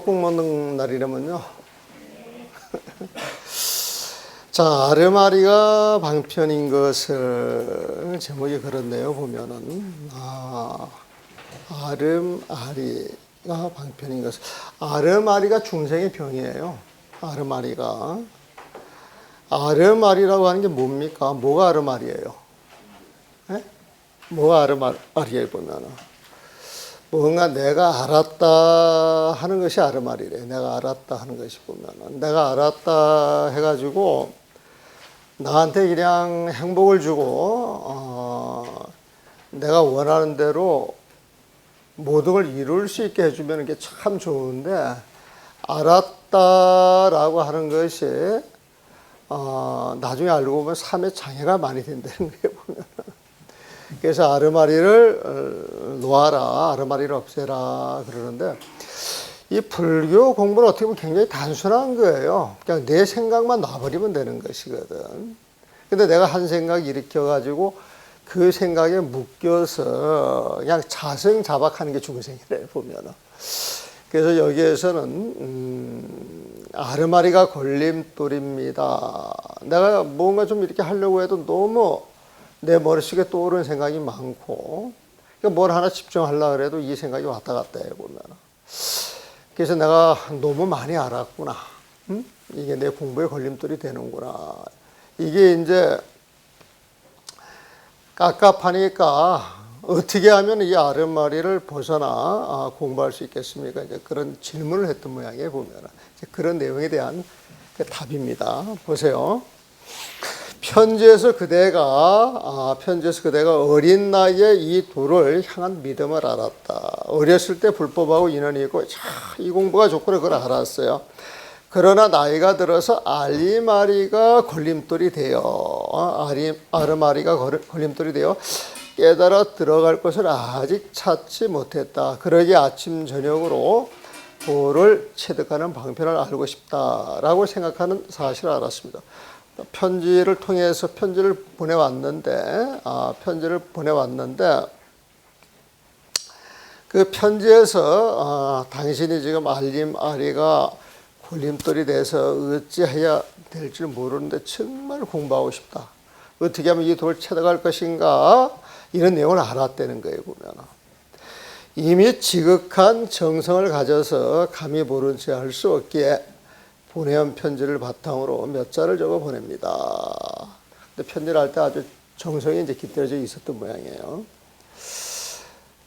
떡국 먹는 날이라면요. 자, 아르마리가 방편인 것을 제목이 그렇네요. 보면은 아르마리가 방편인 것을. 아르마리가 중생의 병이에요. 아르마리라고 하는 게 뭡니까? 뭐가 아르마리예요? 네? 뭐가 아르마리예요? 보면은 뭔가 내가 알았다 하는 것이 아르마리래. 내가 알았다 하는 것이 보면은 내가 알았다 해가지고 나한테 그냥 행복을 주고 내가 원하는 대로 모든 걸 이룰 수 있게 해주면 이게 참 좋은데, 알았다라고 하는 것이 나중에 알고 보면 삶의 장애가 많이 된다는 거예요. 보면. 그래서 아르마리를 놓아라, 아르마리를 없애라 그러는데, 이 불교 공부는 어떻게 보면 굉장히 단순한 거예요. 그냥 내 생각만 놔버리면 되는 것이거든. 근데 내가 한 생각 일으켜가지고 그 생각에 묶여서 그냥 자승자박하는 게 중생이래, 보면은. 그래서 여기에서는 아르마리가 걸림돌입니다. 내가 뭔가 좀 이렇게 하려고 해도 너무 내 머릿속에 떠오르는 생각이 많고, 그러니까 뭘 하나 집중하려고 해도 이 생각이 왔다 갔다 해, 보면. 그래서 내가 너무 많이 알았구나. 이게 내 공부에 걸림돌이 되는구나. 이게 이제 깝깝하니까 어떻게 하면 이 아르마리를 벗어나 공부할 수 있겠습니까? 이제 그런 질문을 했던 모양이에요, 보면. 그런 내용에 대한 그 답입니다. 보세요. 편지에서 그대가 어린 나이에 이 도를 향한 믿음을 알았다. 어렸을 때 불법하고 인연이 있고 이 공부가 좋구나, 그걸 알았어요. 그러나 나이가 들어서 아르마리가 걸림돌이 되어 깨달아 들어갈 것을 아직 찾지 못했다. 그러기에 아침 저녁으로 도를 체득하는 방편을 알고 싶다라고 생각하는 사실을 알았습니다. 편지를 통해서 편지를 보내왔는데 그 편지에서 당신이 지금 아리가 걸림돌이 돼서 어찌해야 될지 모르는데 정말 공부하고 싶다. 어떻게 하면 이 도를 체득할 것인가? 이런 내용을 알았다는 거예요, 보면. 이미 지극한 정성을 가져서 감히 모른 채 할 수 없기에 보내온 편지를 바탕으로 몇 자를 적어 보냅니다. 근데 편지를 할 때 아주 정성이 이제 깃들어져 있었던 모양이에요.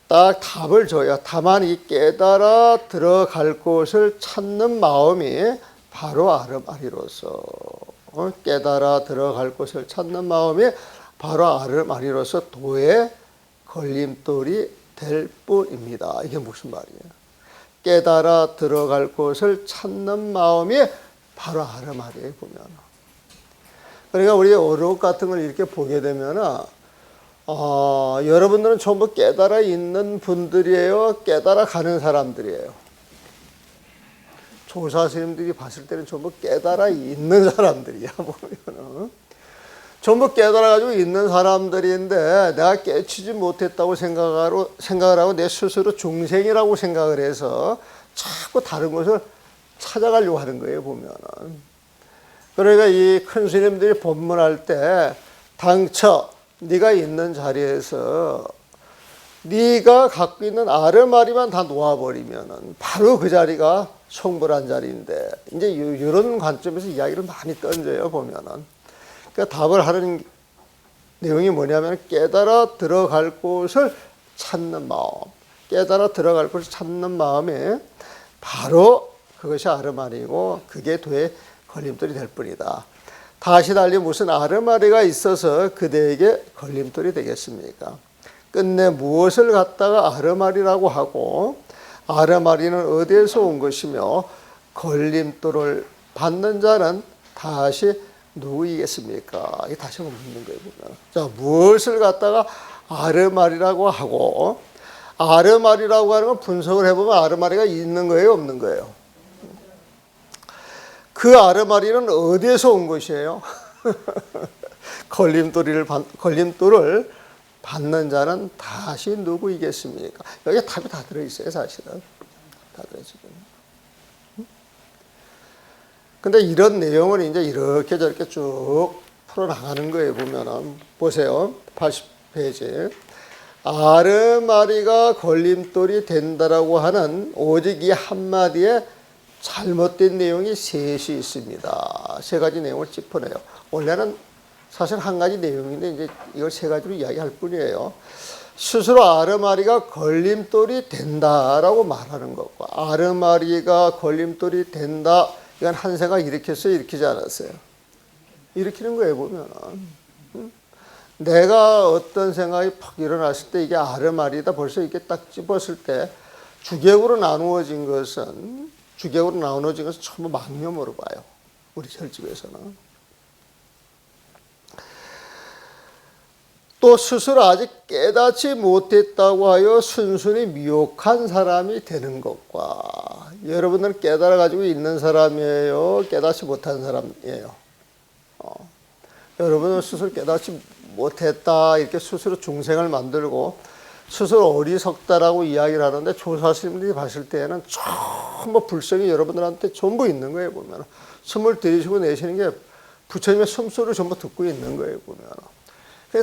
딱 답을 줘요. 다만 이 깨달아 들어갈 곳을 찾는 마음이 바로 아르마리로서, 깨달아 들어갈 곳을 찾는 마음이 바로 아르마리로서 도의 걸림돌이 될 뿐입니다. 이게 무슨 말이에요? 깨달아 들어갈 곳을 찾는 마음이 바로 아르마리에 보면. 그러니까 우리 어록 같은 걸 이렇게 보게 되면 여러분들은 전부 깨달아 있는 분들이에요? 깨달아 가는 사람들이에요? 조사 스님들이 봤을 때는 전부 깨달아 있는 사람들이야, 보면. 전부 깨달아가지고 있는 사람들인데 내가 깨치지 못했다고 생각을 하고 내 스스로 중생이라고 생각을 해서 자꾸 다른 것을 찾아가려고 하는 거예요, 보면은. 그러니까 이 큰 스님들이 법문할 때 당처 네가 있는 자리에서 네가 갖고 있는 아르마리만 다 놓아버리면은 바로 그 자리가 성불한 자리인데, 이제 이런 관점에서 이야기를 많이 던져요, 보면은. 그러니까 답을 하는 내용이 뭐냐면 깨달아 들어갈 곳을 찾는 마음, 깨달아 들어갈 곳을 찾는 마음이 바로 그것이 아르마리고 그게 도의 걸림돌이 될 뿐이다. 다시 달리 무슨 아르마리가 있어서 그대에게 걸림돌이 되겠습니까? 끝내 무엇을 갖다가 아르마리라고 하고 아르마리는 어디에서 온 것이며 걸림돌을 받는 자는 다시 누구이겠습니까? 이게 다시 한번 묻는 거예요, 보면. 자, 무엇을 갖다가 아르마리라고 하고, 아르마리라고 하는 건 분석을 해보면 아르마리가 있는 거예요, 없는 거예요? 그 아르마리는 어디에서 온 것이에요? 걸림돌을 받는 자는 다시 누구이겠습니까? 여기 답이 다 들어있어요, 사실은. 다 들어있어요. 근데 이런 내용을 이제 이렇게 저렇게 쭉 풀어나가는 거예요. 보면은 보세요. 80페이지. 아르마리가 걸림돌이 된다라고 하는 오직 이 한마디에 잘못된 내용이 셋이 있습니다. 세 가지 내용을 짚어내요. 원래는 사실 한 가지 내용인데 이제 이걸 세 가지로 이야기할 뿐이에요. 스스로 아르마리가 걸림돌이 된다라고 말하는 것과 아르마리가 걸림돌이 된다. 이건 한세가 일으켰어요? 일으키지 않았어요? 일으키는 거예요, 보면은. 내가 어떤 생각이 팍 일어났을 때 이게 아르마리다. 벌써 이렇게 딱 찝었을 때 주객으로 나누어진 것은 전부 망념으로 봐요. 우리 혈집에서는. 또 스스로 아직 깨닫지 못했다고 하여 순순히 미혹한 사람이 되는 것과 여러분들은 깨달아 가지고 있는 사람이에요? 깨닫지 못한 사람이에요? 여러분은 스스로 깨닫지 못했다 이렇게 스스로 중생을 만들고 스스로 어리석다라고 이야기를 하는데 조사스님들이 봤을 때에는 전부 불성이 여러분들한테 전부 있는 거예요. 보면 숨을 들이쉬고 내쉬는 게 부처님의 숨소리를 전부 듣고 있는 거예요. 보면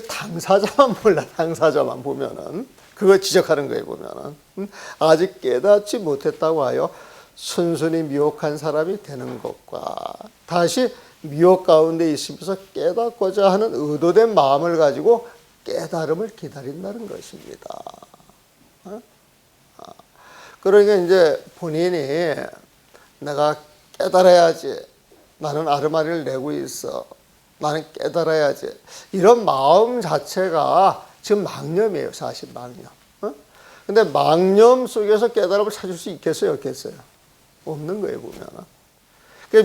당사자만 몰라. 당사자만 보면은 그걸 지적하는 거예요. 보면은 아직 깨닫지 못했다고 하여 순순히 미혹한 사람이 되는 것과 다시 미혹 가운데 있으면서 깨닫고자 하는 의도된 마음을 가지고 깨달음을 기다린다는 것입니다. 그러니까 이제 본인이 내가 깨달아야지. 나는 아르마리를 내고 있어. 나는 깨달아야지. 이런 마음 자체가 지금 망념이에요. 사실 망념. 근데 망념 속에서 깨달음을 찾을 수 있겠어요? 없겠어요? 없는 거예요. 보면은.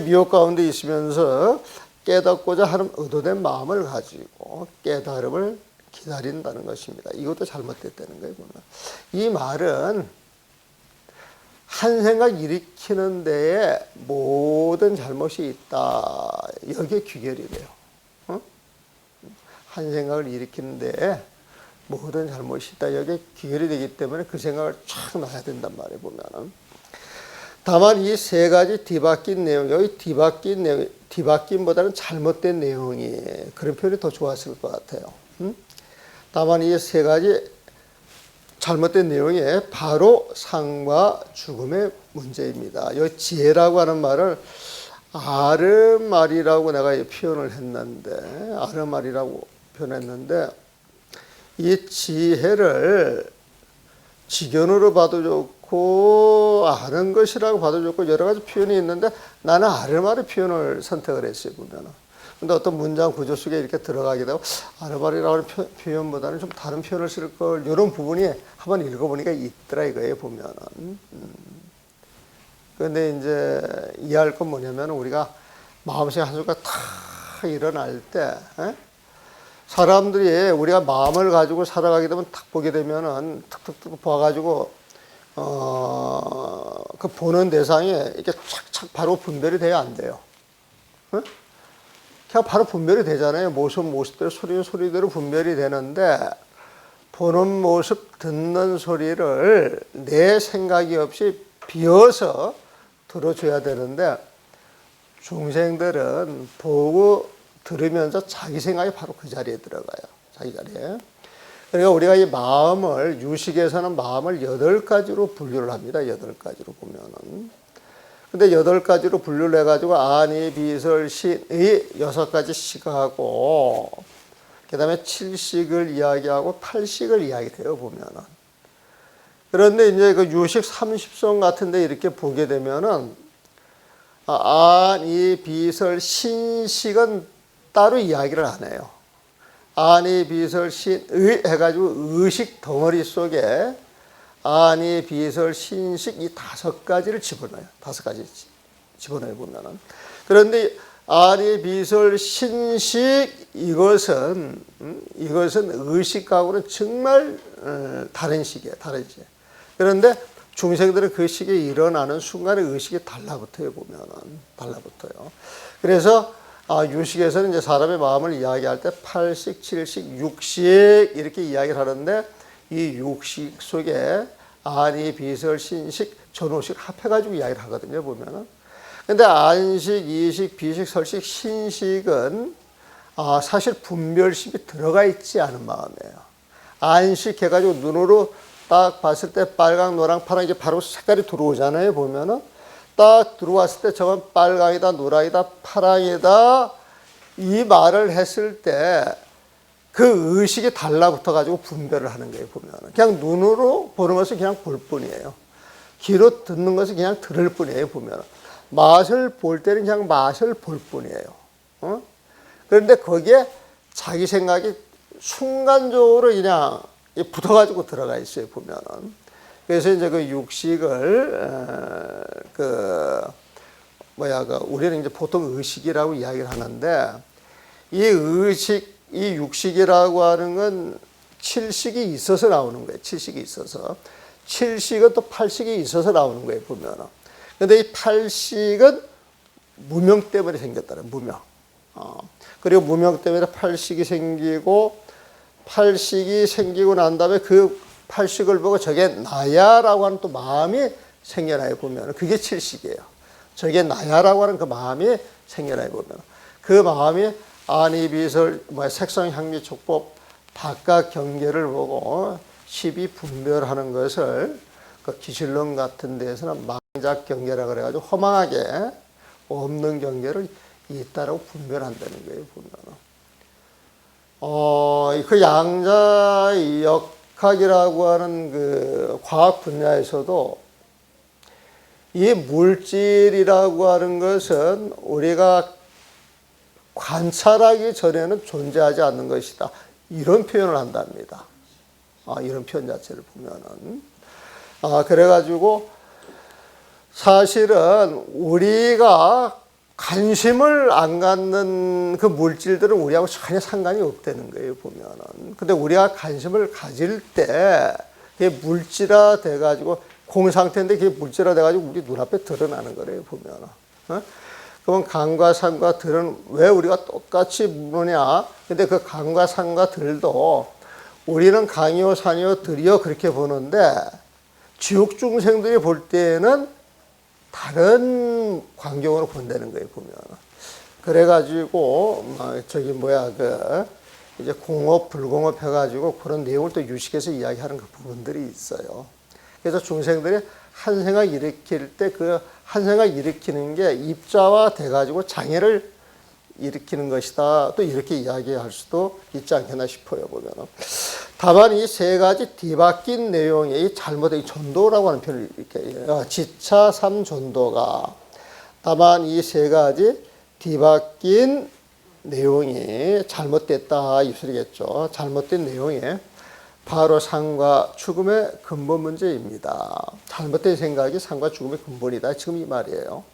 미혹 가운데 있으면서 깨닫고자 하는 의도된 마음을 가지고 깨달음을 기다린다는 것입니다. 이것도 잘못됐다는 거예요. 보면. 이 말은 한 생각 일으키는 데에 모든 잘못이 있다. 여기에 귀결이 돼요. 한 생각을 일으키는 데에 모든 잘못이 있다. 여기에 귀결이 되기 때문에 그 생각을 쫙 놔야 된단 말이에요. 보면은. 다만 이 세 가지 뒤바뀐 내용, 여기 뒤바뀐 내용, 뒤바뀐보다는 잘못된 내용이 그런 표현이 더 좋았을 것 같아요. 다만 이 세 가지 잘못된 내용이 바로 삶과 죽음의 문제입니다. 이 지혜라고 하는 말을 아르마리라고 내가 표현을 했는데, 아르마리라고 표현했는데, 이 지혜를 지견으로 봐도 좋고 아는 것이라고 봐도 좋고 여러 가지 표현이 있는데 나는 아르마리 표현을 선택을 했어요. 보면은. 근데 어떤 문장 구조 속에 이렇게 들어가게 되고 아르마리라고 하는 표현보다는 좀 다른 표현을 쓸 걸 이런 부분이 한번 읽어보니까 있더라 이거예요. 보면은. 그런데 이제 이해할 건 뭐냐면 우리가 마음속에 한 수가 탁 일어날 때 사람들이 우리가 마음을 가지고 살아가게 되면 탁 보게 되면은 탁탁탁 봐가지고 그 보는 대상이 이렇게 착착 바로 분별이 돼야 안 돼요. 그냥 바로 분별이 되잖아요. 모습대로 소리는 소리대로 분별이 되는데 보는 모습 듣는 소리를 내 생각이 없이 비워서 들어줘야 되는데 중생들은 보고 들으면서 자기 생각이 바로 그 자리에 들어가요. 자기 자리에. 그러니까 우리가 이 마음을 유식에서는 마음을 8가지로 분류를 합니다. 8가지로 보면은. 근데 8가지로 분류를 해가지고 아니, 비설, 신의 6가지 식하고 그 다음에 7식을 이야기하고 8식을 이야기해요. 보면은. 그런데 이제 그 유식 30성 같은데 이렇게 보게 되면은 아니, 비설, 신식은 따로 이야기를 안 해요. 아니, 비설, 신의 해가지고 의식 덩어리 속에 아니, 비설, 신식 이 5가지를 집어넣어요. 5가지 집어넣어 보면은. 그런데 아니, 비설, 신식 이것은 의식하고는 정말 다른 식이에요. 다른 식. 그런데 중생들은 그 식에 일어나는 순간에 의식이 달라붙어요. 보면은 달라붙어요. 그래서 유식에서는 이제 사람의 마음을 이야기할 때 8식, 7식, 6식 이렇게 이야기를 하는데 이 6식 속에 아니, 비설, 신식 전호식 합해가지고 이야기를 하거든요, 보면은. 근데 안식, 이식, 비식, 설식, 신식은 사실 분별심이 들어가 있지 않은 마음이에요. 안식 해가지고 눈으로 딱 봤을 때 빨강, 노랑, 파랑 이게 바로 색깔이 들어오잖아요, 보면은. 딱 들어왔을 때 저건 빨강이다, 노랑이다, 파랑이다 이 말을 했을 때 그 의식이 달라붙어 가지고 분별을 하는 거예요, 보면은. 그냥 눈으로 보는 것은 그냥 볼 뿐이에요. 귀로 듣는 것은 그냥 들을 뿐이에요, 보면은. 맛을 볼 때는 그냥 맛을 볼 뿐이에요. 그런데 거기에 자기 생각이 순간적으로 그냥 붙어가지고 들어가 있어요, 보면은. 그래서 이제 그 육식을, 우리는 이제 보통 의식이라고 이야기를 하는데, 이 육식이라고 하는 건 칠식이 있어서 나오는 거예요. 칠식이 있어서. 칠식은 또 팔식이 있어서 나오는 거예요, 보면은. 근데 이 팔식은 무명 때문에 생겼다는 무명. 그리고 무명 때문에 팔식이 생기고, 팔식이 생기고 난 다음에 그 팔식을 보고 저게 나야라고 하는 또 마음이 생겨나요, 보면. 그게 칠식이에요. 저게 나야라고 하는 그 마음이 생겨나요, 보면. 그 마음이 안이비설, 색성, 향미, 촉법, 바깥 경계를 보고 십이 분별하는 것을 그 기실론 같은 데에서는 망작 경계라 그래가지고 허망하게 없는 경계를 있다라고 분별한다는 거예요, 보면. 그 양자 역학이라고 하는 그 과학 분야에서도 이 물질이라고 하는 것은 우리가 관찰하기 전에는 존재하지 않는 것이다. 이런 표현을 한답니다. 이런 표현 자체를 보면은. 그래가지고 사실은 우리가 관심을 안 갖는 그 물질들은 우리하고 전혀 상관이 없다는 거예요, 보면은. 근데 우리가 관심을 가질 때 그게 물질화 돼가지고 공상태인데 그게 물질화 돼가지고 우리 눈앞에 드러나는 거래요, 보면은. 그러면 강과 산과 들은 왜 우리가 똑같이 보느냐? 근데 그 강과 산과 들도 우리는 강이요, 산이요, 들이요 그렇게 보는데 지옥 중생들이 볼 때는 다른 광경으로 본다는 거예요, 보면. 그래가지고 이제 공업, 불공업 해가지고 그런 내용을 또 유식해서 이야기하는 그 부분들이 있어요. 그래서 중생들이 한 생각 일으킬 때 그 한 생각 일으키는 게 입자화 돼가지고 장애를 일으키는 것이다. 또 이렇게 이야기할 수도 있지 않겠나 싶어요, 보면은. 다만 이 세 가지 뒤바뀐 내용이 잘못된 전도라고 하는 표현을 이렇게 지차 삼전도가 다만 이 세 가지 뒤바뀐 내용이 잘못됐다 이 소리겠죠. 잘못된 내용이 바로 상과 죽음의 근본 문제입니다. 잘못된 생각이 상과 죽음의 근본이다. 지금 이 말이에요.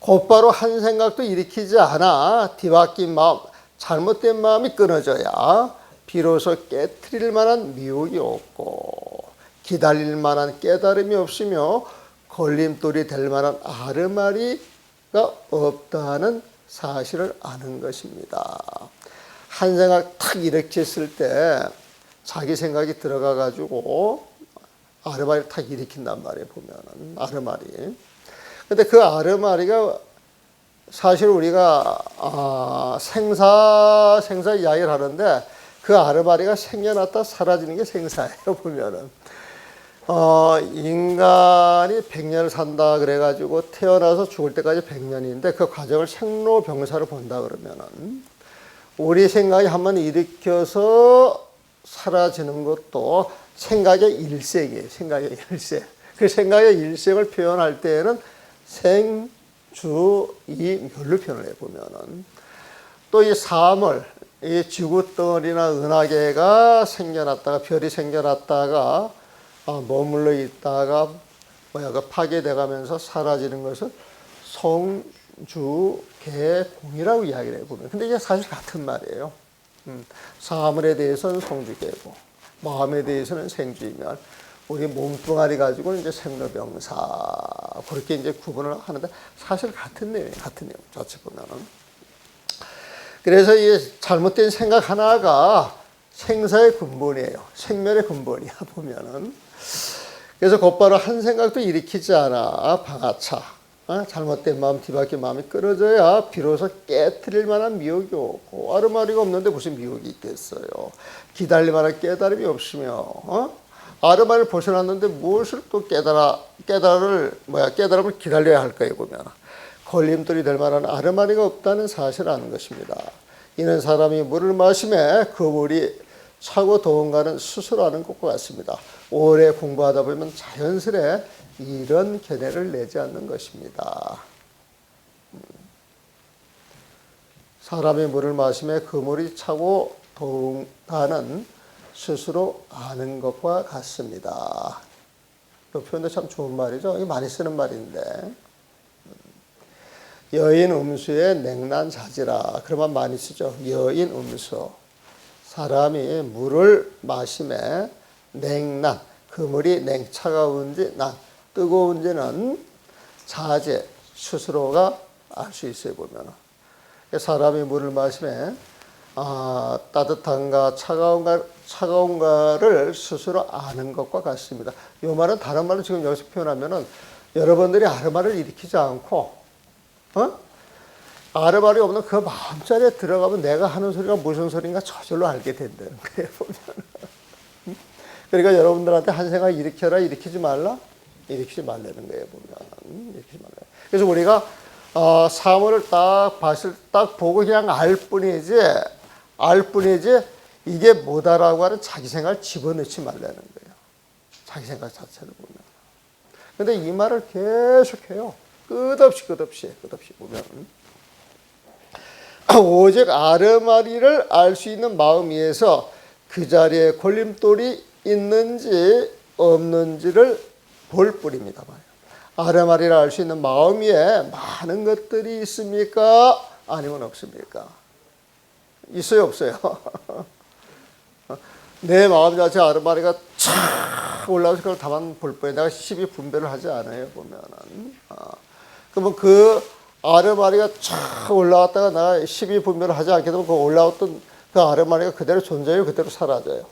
곧바로 한 생각도 일으키지 않아 뒤바뀐 마음, 잘못된 마음이 끊어져야 비로소 깨트릴 만한 미혹이 없고 기다릴 만한 깨달음이 없으며 걸림돌이 될 만한 아르마리가 없다는 사실을 아는 것입니다. 한 생각 탁 일으켰을 때 자기 생각이 들어가 가지고 아르마리를 탁 일으킨단 말이에요, 보면은. 아르마리. 근데 그 아르마리가 사실 우리가 생사 이야기를 하는데 그 아르마리가 생겨났다 사라지는 게 생사예요, 보면은. 인간이 100년을 산다 그래가지고 태어나서 죽을 때까지 100년인데 그 과정을 생로병사로 본다 그러면은 우리 생각이 한번 일으켜서 사라지는 것도 생각의 일생이에요. 생각의 일생. 그 생각의 일생을 표현할 때에는 생, 주, 이 멸로 표현을 해보면은 또 이 사물, 이 지구덩어리나 은하계가 생겨났다가 별이 생겨났다가 머물러 있다가 파괴돼 가면서 사라지는 것을 성, 주, 계, 공이라고 이야기를 해보면 근데 이게 사실 같은 말이에요. 사물에 대해서는 성주계고 마음에 대해서는 생주이면 우리 몸뚱아리 가지고는 이제 생로병사 그렇게 이제 구분을 하는데 사실 같은 내용 자체 보면은 그래서 이 잘못된 생각 하나가 생사의 근본이에요. 생멸의 근본이야 보면은 그래서 곧바로 한 생각도 일으키지 않아 방아차, 잘못된 마음, 뒤바뀐 마음이 끊어져야 비로소 깨트릴 만한 미혹이 오고, 아르마리가 없는데 무슨 미혹이 있겠어요. 기다릴 만한 깨달음이 없으며, 아르마리를 벗어났는데 무엇을 또 깨달음을 기다려야 할까요? 보면 걸림돌이 될 만한 아르마리가 없다는 사실을 아는 것입니다. 이는 사람이 물을 마심에 그 물이 차고 더운가는 스스로 아는 것과 같습니다. 오래 공부하다 보면 자연스레 이런 견해를 내지 않는 것입니다. 사람이 물을 마심에 그 물이 차고 더운가는 스스로 아는 것과 같습니다. 이 표현도 참 좋은 말이죠. 이거 많이 쓰는 말인데, 여인 음수에 냉난 자지라, 그런 말 많이 쓰죠. 여인 음수, 사람이 물을 마심에 냉난, 그 물이 차가운지 뜨거운지는 자제 스스로가 알 수 있어요. 보면 사람이 물을 마심에 따뜻한가 차가운가를 스스로 아는 것과 같습니다. 이 말은 다른 말로 지금 여기서 표현하면은, 여러분들이 아르마를 일으키지 않고 아르마리 없는 그 마음자리에 들어가면 내가 하는 소리가 무슨 소리인가 저절로 알게 된다는 거예요. 보면. 그러니까 여러분들한테 한 생각 일으켜라, 일으키지 말라, 일으키지 말라는 거예요. 보면 일으키지 말라. 그래서 우리가 사물을 딱 보고 그냥 알 뿐이지 이게 뭐다라고 하는 자기 생각을 집어넣지 말라는 거예요. 자기 생각 자체를 보면. 근데 이 말을 계속해요. 끝없이 보면. 오직 아르마리를 알 수 있는 마음 위에서 그 자리에 걸림돌이 있는지 없는지를 볼 뿐입니다. 아르마리를 알 수 있는 마음 위에 많은 것들이 있습니까? 아니면 없습니까? 있어요, 없어요? 내 마음 자체 아르마리가 촥 올라와서 그걸 다만 볼 뿐에 내가 12분별을 하지 않아요. 보면은. 그러면 그 아르마리가 쫙 올라왔다가 내가 12분별을 하지 않게 되면 그 올라왔던 그 아르마리가 그대로 존재해요, 그대로 사라져요.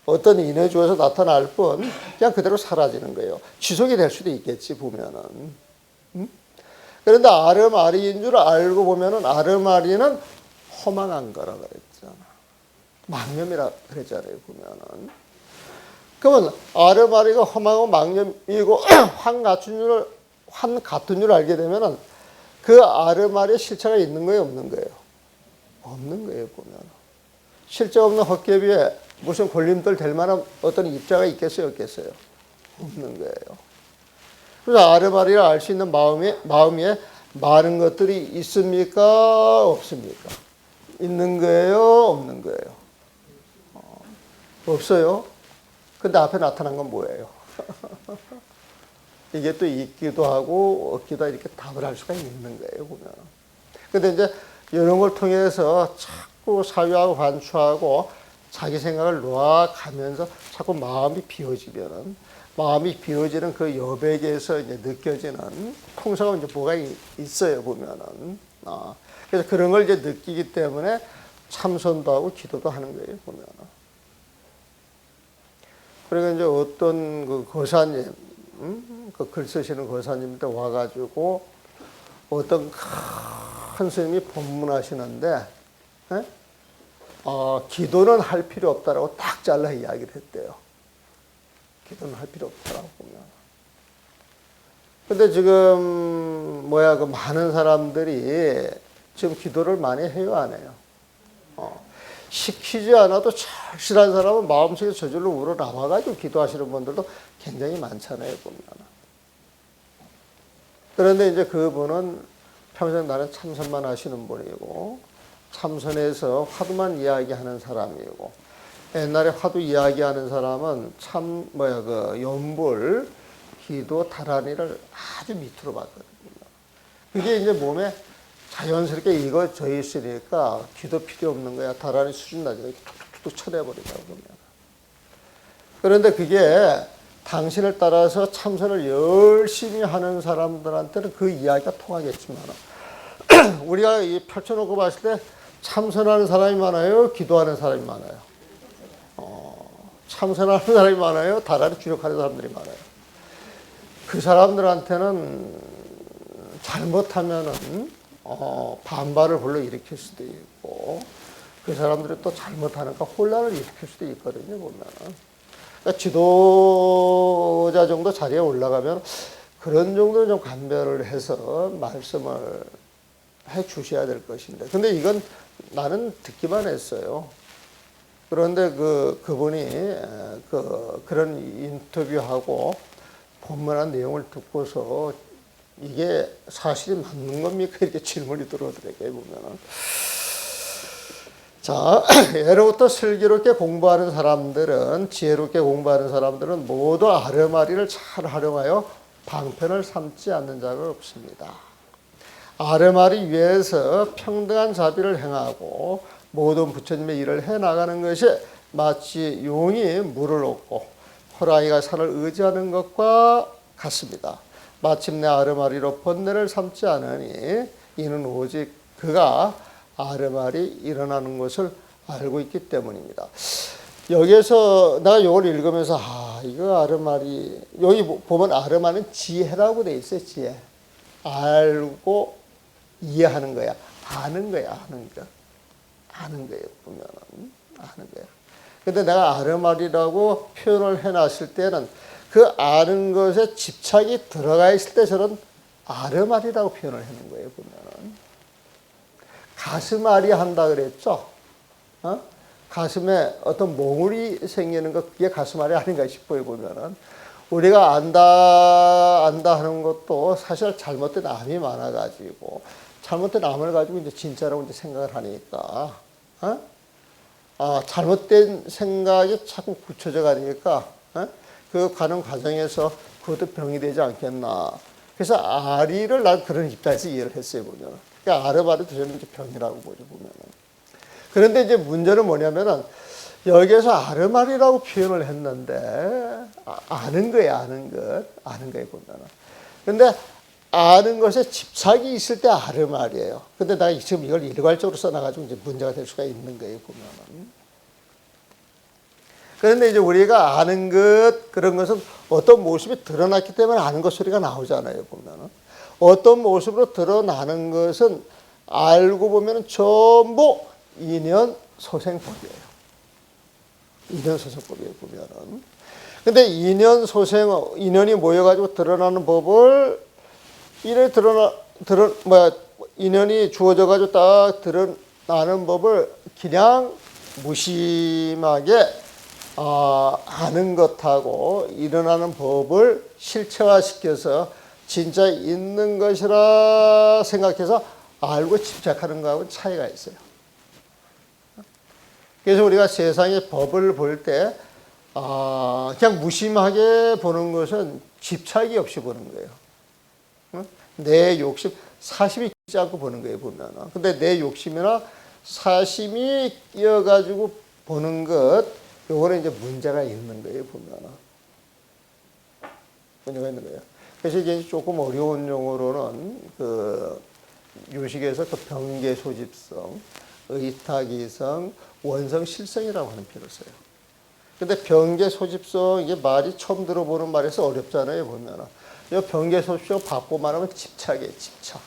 어떤 인에 주어서 나타날 뿐 그냥 그대로 사라지는 거예요. 지속이 될 수도 있겠지 보면은. 그런데 아르마리인 줄 알고 보면은 아르마리는 허망한 거라 그랬잖아. 망념이라 그랬잖아요. 보면은. 그러면 아르마리가 허망하고 망념이고 환 같은 줄 알게 되면은 그 아르마리의 실체가 있는 거예요, 없는 거예요? 없는 거예요, 보면. 실제 없는 헛개비에 무슨 걸림돌 될 만한 어떤 입자가 있겠어요, 없겠어요? 없는 거예요. 그래서 아르마리를 알 수 있는 마음 위에 많은 것들이 있습니까? 없습니까? 있는 거예요? 없는 거예요? 없어요. 근데 앞에 나타난 건 뭐예요? 이게 또 있기도 하고 없기도 하고 이렇게 답을 할 수가 있는 거예요, 보면. 근데 이제 이런 걸 통해서 자꾸 사유하고 관추하고 자기 생각을 놓아가면서 자꾸 마음이 비워지면은, 마음이 비워지는 그 여백에서 이제 느껴지는 통사가 이제 뭐가 있어요, 보면은. 그래서 그런 걸 이제 느끼기 때문에 참선도 하고 기도도 하는 거예요, 보면은. 그러니까 이제 어떤 그 거사님, 그 글 쓰시는 거사님한테 와가지고 어떤 큰 스님이 법문하시는데, 기도는 할 필요 없다라고 딱 잘라 이야기를 했대요. 기도는 할 필요 없다라고 보면. 근데 지금 그 많은 사람들이 지금 기도를 많이 해요, 안 해요? 시키지 않아도 절실한 사람은 마음속에 저절로 우러나와가지고 기도하시는 분들도 굉장히 많잖아요, 보면. 그런데 이제 그분은 평생 나는 참선만 하시는 분이고, 참선에서 화두만 이야기하는 사람이고, 옛날에 화두 이야기하는 사람은 연불, 기도, 다란이를 아주 밑으로 봤거든요. 그게 이제 몸에 자연스럽게 익어져 있으니까 기도 필요 없는 거야. 다란이 수준 낮으니까 툭툭툭 쳐내버리다고 보면. 그런데 그게 당신을 따라서 참선을 열심히 하는 사람들한테는 그 이야기가 통하겠지만, 우리가 펼쳐놓고 봤을 때 참선하는 사람이 많아요? 기도하는 사람이 많아요? 참선하는 사람이 많아요? 다란이 주력하는 사람들이 많아요? 그 사람들한테는 잘못하면은 반발을 불러일으킬 수도 있고, 그 사람들이 또 잘못하니까 혼란을 일으킬 수도 있거든요, 보면은. 그러니까 지도자 정도 자리에 올라가면 그런 정도는 좀 감별을 해서 말씀을 해 주셔야 될 것인데. 근데 이건 나는 듣기만 했어요. 그런데 그분이 그런 인터뷰하고 본문한 내용을 듣고서 이게 사실이 맞는 겁니까? 이렇게 질문이 들어오더라고요, 보면은. 자, 예로부터 슬기롭게 공부하는 사람들은, 지혜롭게 공부하는 사람들은 모두 아르마리를 잘 활용하여 방편을 삼지 않는 자가 없습니다. 아르마리 위에서 평등한 자비를 행하고 모든 부처님의 일을 해나가는 것이 마치 용이 물을 얻고 호랑이가 산을 의지하는 것과 같습니다. 마침내 아르마리로 번뇌를 삼지 않으니 이는 오직 그가 아르마리 일어나는 것을 알고 있기 때문입니다. 여기에서 내가 이걸 읽으면서 이거 아르마리, 여기 보면 아르마리는 지혜라고 돼 있어요. 지혜. 알고 이해하는 거야. 아는 거야. 아는 거예요. 보면은 아는 거야. 근데 내가 아르마리라고 표현을 해놨을 때는 그 아는 것에 집착이 들어가 있을 때 저는 아르마리라고 표현을 하는 거예요. 보면은 가슴앓이 한다 그랬죠. 가슴에 어떤 몽울이 생기는 것, 그게 가슴앓이 아닌가 싶어요. 보면은 우리가 안다 하는 것도 사실 잘못된 암이 많아가지고 잘못된 암을 가지고 이제 진짜라고 이제 생각을 하니까 잘못된 생각이 자꾸 굳혀져 가니까 그 가는 과정에서 그것도 병이 되지 않겠나. 그래서 아리를 난 그런 입장에서 이해를 했어요, 보면. 그러니까 아르바르도 저는 이제 병이라고 보죠, 보면은. 그런데 이제 문제는 뭐냐면은 여기에서 아르마리라고 표현을 했는데 아는 거예요, 아는 거예요, 보면은. 근데 아는 것에 집착이 있을 때 아르마리예요. 근데 내가 지금 이걸 일괄적으로 써놔가지고 이제 문제가 될 수가 있는 거예요, 보면은. 그런데 이제 우리가 아는 것, 그런 것은 어떤 모습이 드러났기 때문에 아는 것 소리가 나오잖아요, 보면은. 어떤 모습으로 드러나는 것은 알고 보면은 전부 인연 소생법이에요. 인연 소생법이에요, 보면은. 근데 인연이 모여가지고 드러나는 법을, 인연이 주어져가지고 딱 드러나는 법을 그냥 무심하게 아는 것하고 일어나는 법을 실체화시켜서 진짜 있는 것이라 생각해서 알고 집착하는 거하고는 차이가 있어요. 그래서 우리가 세상의 법을 볼 때 그냥 무심하게 보는 것은 집착이 없이 보는 거예요. 내 욕심, 사심이 끼지 않고 보는 거예요, 보면. 근데 내 욕심이나 사심이 끼어가지고 보는 것, 요거는 이제 문제가 있는 거예요, 보면. 문제가 있는 거예요. 그래서 이제 조금 어려운 용어로는 유식에서 병계 소집성, 의탁이성, 원성 실성이라고 하는 표현을 써요. 근데 병계 소집성, 이게 말이 처음 들어보는 말에서 어렵잖아요, 보면. 이 병계 소집성 바꿔 말하면 집착이에요, 집착.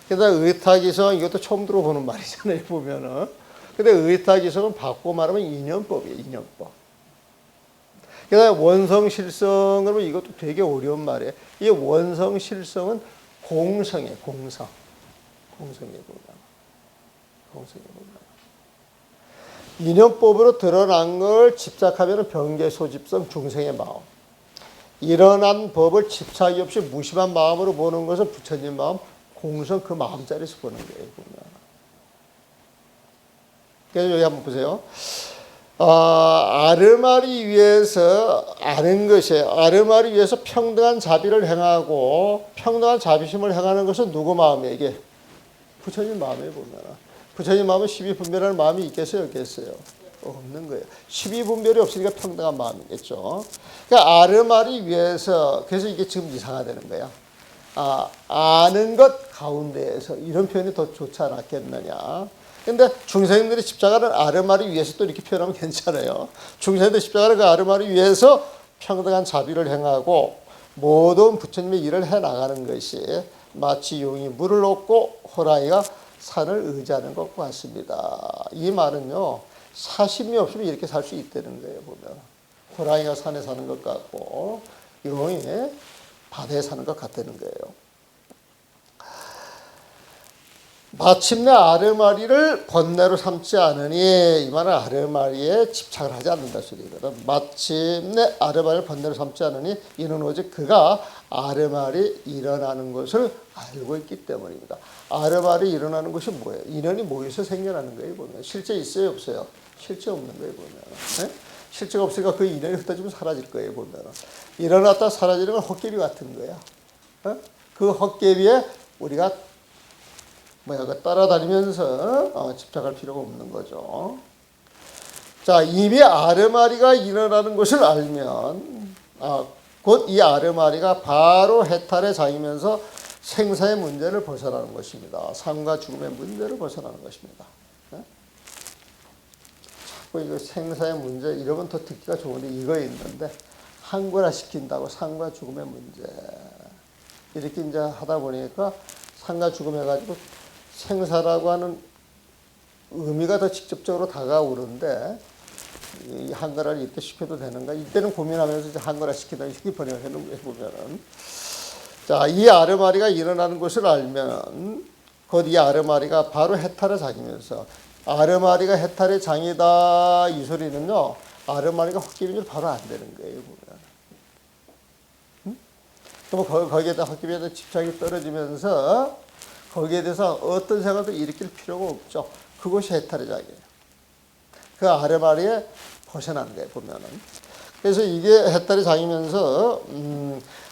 그다음 의탁이성, 이것도 처음 들어보는 말이잖아요, 보면은. 근데 의탁이성은 바꿔 말하면 인연법이에요, 인연법. 그다음 원성실성, 그러면 이것도 되게 어려운 말이에요. 이 원성실성은 공성이에요, 공성. 공성이에요, 공성이에요. 인연법으로 드러난 걸 집착하면 병계 소집성 중생의 마음. 일어난 법을 집착이 없이 무심한 마음으로 보는 것은 부처님 마음, 공성 그 마음자리에서 보는 거예요, 보면. 그래서 여기 한번 보세요. 아르마리 위에서 아는 것이에요. 아르마리 위에서 평등한 자비를 행하고 평등한 자비심을 행하는 것은 누구 마음이에요? 이게 부처님 마음에 보면. 부처님 마음은 십이분별하는 마음이 있겠어요? 없겠어요? 없는 거예요. 십이분별이 없으니까 평등한 마음이겠죠. 그러니까 아르마리 위에서, 그래서 이게 지금 이상화되는 거야. 아는 것 가운데에서, 이런 표현이 더 좋지 않았겠느냐. 근데 중생들이 집착하는 아르마리 위에서 또 이렇게 표현하면 괜찮아요. 중생들이 집착하는 그 아르마리 위에서 평등한 자비를 행하고 모든 부처님의 일을 해나가는 것이 마치 용이 물을 얻고 호랑이가 산을 의지하는 것과 같습니다. 이 말은요, 사심이 없으면 이렇게 살 수 있다는 거예요. 보면 호랑이가 산에 사는 것 같고 용이 바다에 사는 것 같다는 거예요. 마침내 아르마리를 번뇌로 삼지 않으니, 이 말은 아르마리에 집착을 하지 않는다 소리거든. 마침내 아르마리를 번뇌로 삼지 않으니 이는 오직 그가 아르마리 일어나는 것을 알고 있기 때문입니다. 아르마리 일어나는 것이 뭐예요? 인연이 모여서 생겨나는 거예요. 보면 실제 있어요, 없어요? 실제 없는 거예요. 보면 실제가 없으니까 그 인연이 흩어지면 사라질 거예요. 보면 일어났다 사라지는 건 헛개비 같은 거야. 그 헛개비에 우리가 따라다니면서 집착할 필요가 없는 거죠. 자, 이미 아르마리가 일어나는 것을 알면 곧 이 아르마리가 바로 해탈의 장이면서 생사의 문제를 벗어나는 것입니다. 삶과 죽음의 문제를 벗어나는 것입니다. 자꾸 이거 생사의 문제 이러면 더 듣기가 좋은데 이거 있는데 한글화 시킨다고 삶과 죽음의 문제 이렇게 이제 하다 보니까 삶과 죽음 해가지고 생사라고 하는 의미가 더 직접적으로 다가오는데 이 한글화를 이렇게 시켜도 되는가? 이때는 고민하면서 이제 한글화 시키다 이렇게 번역을 해보면은 자, 이 아르마리가 일어나는 것을 알면 곧 이 아르마리가 바로 해탈의 장이면서 아르마리가 해탈의 장이다 이 소리는요 아르마리가 헛개비는 바로 안 되는 거예요 보면. 그럼 거기에다 헛개비에다 집착이 떨어지면서 거기에 대해서 어떤 생각도 일으킬 필요가 없죠. 그것이 해탈의 장이에요. 그 아르마리에 벗어난 거예요 보면은. 그래서 이게 해탈의 장이면서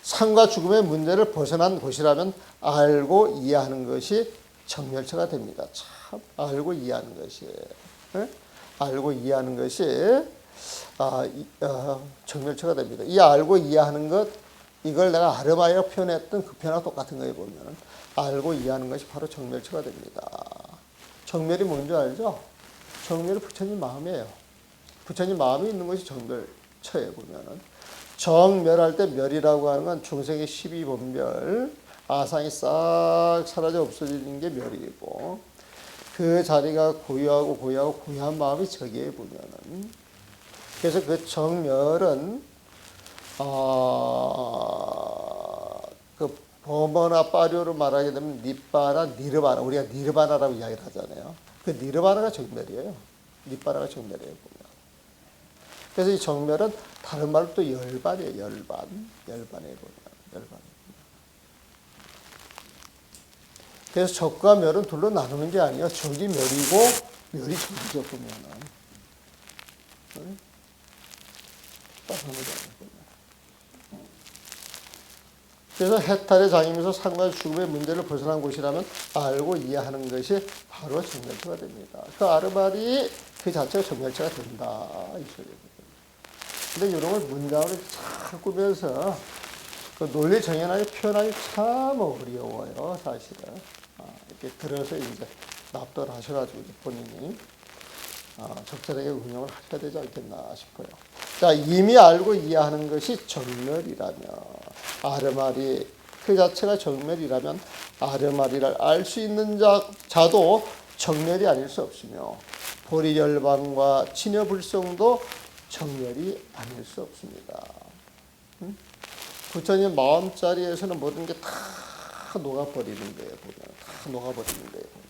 삶과 죽음의 문제를 벗어난 곳이라면 알고 이해하는 것이 정멸처가 됩니다. 참 알고 이해하는 것이 알고 이해하는 것이 정멸처가 됩니다. 이 알고 이해하는 것 이걸 내가 아르마리가 표현했던 그 표현하고 똑같은 거에 보면 알고 이해하는 것이 바로 정멸처가 됩니다. 정멸이 뭔지 알죠? 정멸이 부처님 마음이에요. 부처님 마음이 있는 것이 정멸처에 보면은 정멸할 때 멸이라고 하는 건 중생의 12본멸 아상이 싹 사라져 없어지는 게 멸이고 그 자리가 고요한 마음이 저기에 보면은 그래서 그 정멸은 그 범어나 빠료로 말하게 되면 니빠나 니르바나 우리가 니르바나라고 이야기를 하잖아요. 그 니르바나가 정멸이에요. 니빠나가 정멸이에요 보면. 그래서 이 정멸은 다른 말로 또 열반이에요. 열반에 보면 열반. 그래서 적과 멸은 둘로 나누는 게 아니에요. 적이 멸이고 멸이 적이죠 보면은. 그래서 해탈의 장이면서 삶과 죽음의 문제를 벗어난 곳이라면 알고 이해하는 것이 바로 정멸처가 됩니다. 그 아르마리 그 자체가 정멸처가 된다 이 소리예요. 근데 이런 걸 문장으로 잘 꾸면서 그 논리 정연하게 표현하기 참 어려워요 사실은. 이렇게 들어서 이제 납득을 하셔가지고 이제 본인이 적절하게 운영을 하셔야 되지 않겠나 싶어요. 자, 이미 알고 이해하는 것이 정멸이라면 아르마리 그 자체가 정멸이라면 아르마리를 알 수 있는 자도 정멸이 아닐 수 없으며 보리열반과 친여불성도 정멸이 아닐 수 없습니다. 부처님 마음자리에서는 모든 게 다 녹아버리는 거예요. 보면 다 녹아버리는 거예요. 보면.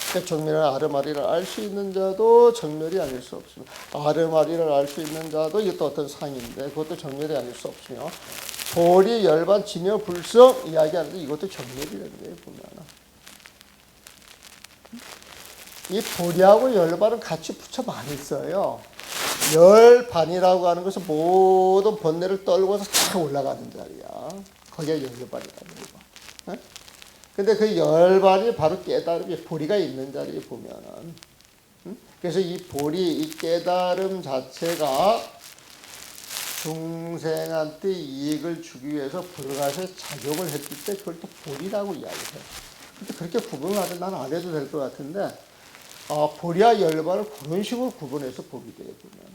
그러니까 정멸은 아르마리를 알 수 있는 자도 정멸이 아닐 수 없습니다. 아르마리를 알 수 있는 자도 이것도 어떤 상인데 그것도 정멸이 아닐 수 없으며 보리, 열반, 진여, 불성 이야기하는데 이것도 정멸이라는 거예요. 보면 이 보리하고 열반은 같이 붙여 많이 써요. 열반이라고 하는 것은 모든 번뇌를 떨고서 쫙 올라가는 자리야. 거기가 열반이라는 거고. 근데 그 열반이 바로 깨달음이 보리가 있는 자리에 보면은 그래서 이 보리, 이 깨달음 자체가 중생한테 이익을 주기 위해서 불가사의 작용을 했을 때 그걸 또 보리라고 이야기해요. 근데 그렇게 구분하면 난 안 해도 될 것 같은데 보리와 열반을 그런 식으로 구분해서 보게 돼요. 보면.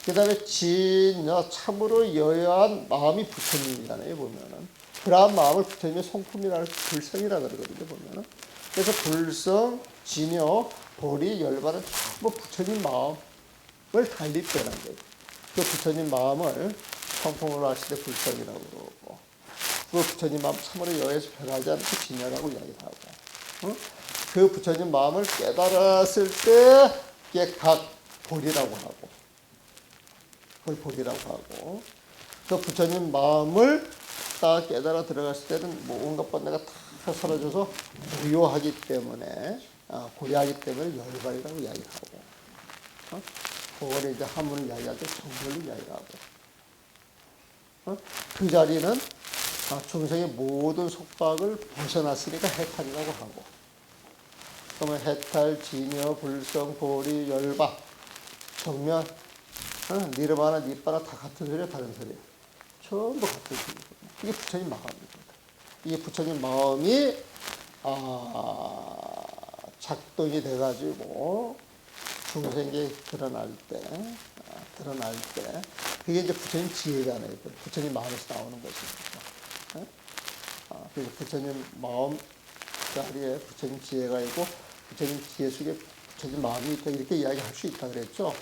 그 다음에 진여 참으로 여여한 마음이 부처님이잖아요. 보면은 그러한 마음을 부처님의 성품이라는 불성이라 그러거든요. 보면은 그래서 불성, 진여, 보리, 열반은 전부 부처님 마음을 달립되는 거예요. 그 부처님 마음을 성품으로 하실 때 불성이라고 그러고 그 부처님 마음 참으로 여여해서 변하지 않고 진여라고 이야기를 하고 그 부처님 마음을 깨달았을 때 이게 각 보리라고 하고 그걸 보리라고 하고 그 부처님 마음을 딱 깨달아 들어갔을 때는 뭐 온갖 번뇌가 다 사라져서 고요하기 때문에 고요하기 때문에 열반이라고 이야기를 하고 그걸 이제 한문을 이야기할 때 정렬로 이야기를 하고 그 자리는 중생의 모든 속박을 벗어났으니까 해탈이라고 하고 그러면 해탈, 진여, 불성, 보리, 열반 정면 니르바나 니빠나 다 같은 소리야 다른 소리야 전부 같은 소리야. 이게 부처님 마음입니다. 이게 부처님 마음이 작동이 돼가지고 중생에 드러날 때 그게 이제 부처님 지혜잖아요. 부처님 마음에서 나오는 것입니다. 그래서 부처님 마음 자리에 부처님 지혜가 있고 부처님 지혜 속에 부처님 마음이 있다 이렇게 이야기할 수 있다 그랬죠.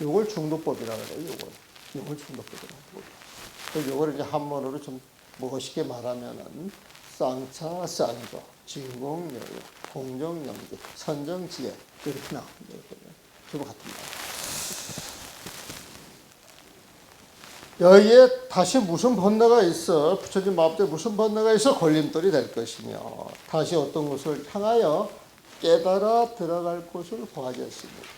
요걸 중도법이라고 그래요. 요걸 중도법이라고 그래요. 요걸 이제 한문으로 좀 멋있게 말하면은 쌍차 쌍조, 진공여유, 공정영지, 선정지혜 이렇게 나옵니다. 전부 같은 말. 여기에 다시 무슨 번뇌가 있어? 부처님 마음에 무슨 번뇌가 있어? 걸림돌이 될 것이며 다시 어떤 곳을 향하여 깨달아 들어갈 곳을 구하겠습니다.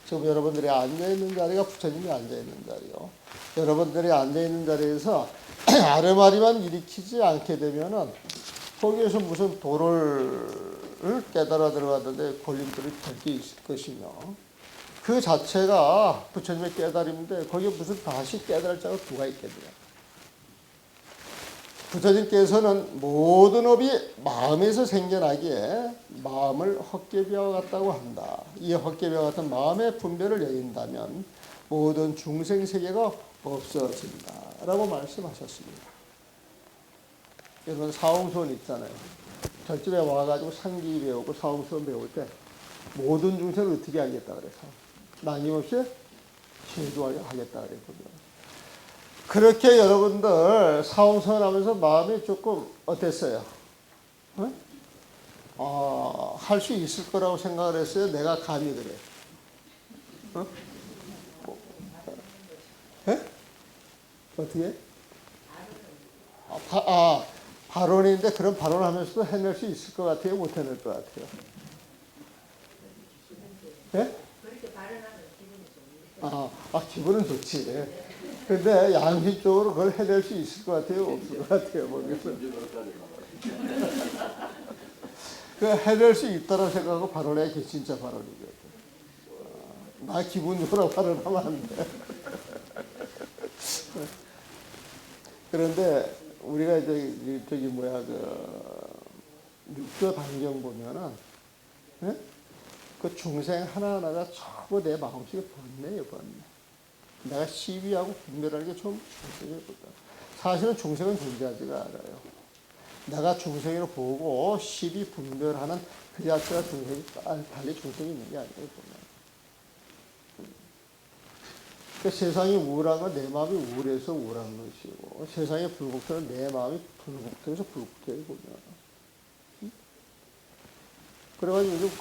지금 여러분들이 앉아있는 자리가 부처님이 앉아있는 자리요. 여러분들이 앉아있는 자리에서 아르마리만 일으키지 않게 되면은 거기에서 무슨 도를 깨달아 들어가는데 걸림돌이 될 게 있을 것이며 그 자체가 부처님의 깨달음인데 거기에 무슨 다시 깨달을 자가 누가 있겠느냐. 부처님께서는 모든 업이 마음에서 생겨나기에 마음을 헛개비와 같다고 한다. 이 헛개비와 같은 마음의 분별을 여인다면 모든 중생세계가 없어진다 라고 말씀하셨습니다. 여러분 사홍수원 있잖아요. 절집에 와가지고 상기 배우고 사홍수원 배울 때 모든 중생을 어떻게 하겠다 그래서 나님없이 제도하게 하겠다 그랬거든요. 그렇게 여러분들 사홍수원 하면서 마음이 조금 어땠어요? 할 수 있을 거라고 생각을 했어요. 내가 감히 그래. 어떻게? 발언인데 그런 발언을 하면서도 해낼 수 있을 것 같아요? 못 해낼 것 같아요? 네? 기분은 좋지. 근데 양심적으로 그걸 해낼 수 있을 것 같아요? 없을 것 같아요? 모르겠어요. 그 해낼 수 있다고 생각하고 발언해야 게 진짜 발언이거든. 나 기분 좋으라고 발언하면 안 돼. 그런데 우리가 이제 저기 육조 단경 보면은 그 중생 하나하나가 전부 내 마음속에 번뇌예요, 번뇌. 내가 시비하고 분별하는 게 좀 중생이거든. 사실은 중생은 존재하지가 않아요. 내가 중생으로 보고 시비 분별하는 그 자체가 중생이 달리 중생이 있는 게 아니에요, 보면. 세상이 우울한 건 내 마음이 우울해서 우울한 것이고 세상이 불복해서 내 마음이 불복해서 불복해요, 보면. 그래가지고 요즘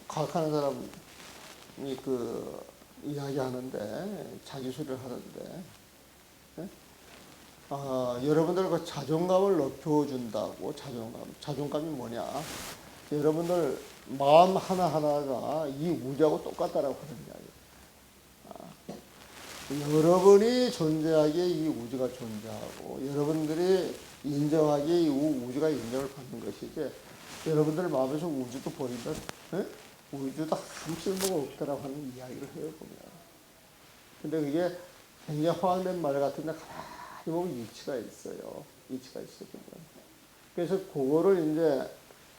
과학하는 사람이 이야기하는데 자기 소리를 하는데 여러분들 그 자존감을 높여준다고. 자존감이 뭐냐? 여러분들 마음 하나하나가 이 우주하고 똑같다라고 하는 이야기. 여러분이 존재하기에 이 우주가 존재하고 여러분들이 인정하기에 이 우주가 인정을 받는 것이지 여러분들 마음에서 우주도 버리면 우주도 아무 쓸모가 없다라고 하는 이야기를 해요, 보면. 근데 그게 굉장히 허황된 말 같은데 가만히 보면 이치가 있어요. 보면. 그래서 그거를 이제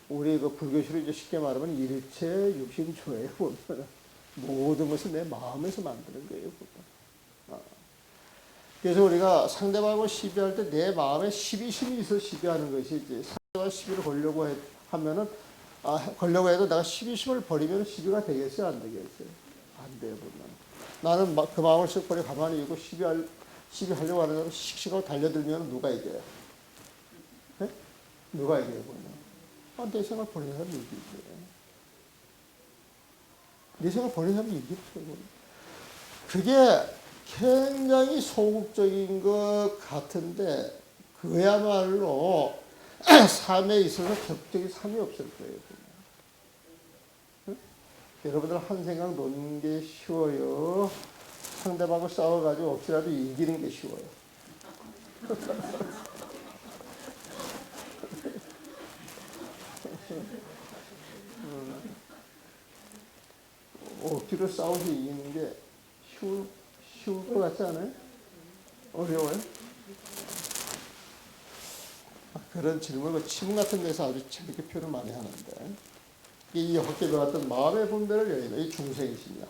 우리 그 불교시로 이제 쉽게 말하면 일체 육신조예요, 보면. 모든 것이 내 마음에서 만드는 거예요. 그래서 우리가 상대방을 시비할 때 내 마음에 시비심이 있어 시비하는 것이지, 상대방 시비를 걸려고 하면은, 걸려고 해도 내가 시비심을 버리면 시비가 되겠어요? 안 되겠어요? 안 돼요, 보면. 나는 그 마음을 쓱 버리고 가만히 있고 시비하려고 하는 사람 씩씩하고 달려들면 누가 이겨요? 네? 누가 이겨요, 보면? 내 생각 버리는 사람이 이기죠. 내 생각 버리는 사람이 이기죠. 그게 굉장히 소극적인 것 같은데, 그야말로 삶에 있어서 격적인 삶이 없을 거예요. 응? 여러분들 한 생각 놓는 게 쉬워요? 상대방을 싸워가지고 억지라도 이기는 게 쉬워요? 억지로 싸워서 이기는 게 쉬울 것 같지 않아요? 어려워요? 그런 질문을 치문 같은 데서 아주 재밌게 표현을 많이 하는데, 이 헛개비 같은 마음의 분별을 여인다. 이 중생심이야.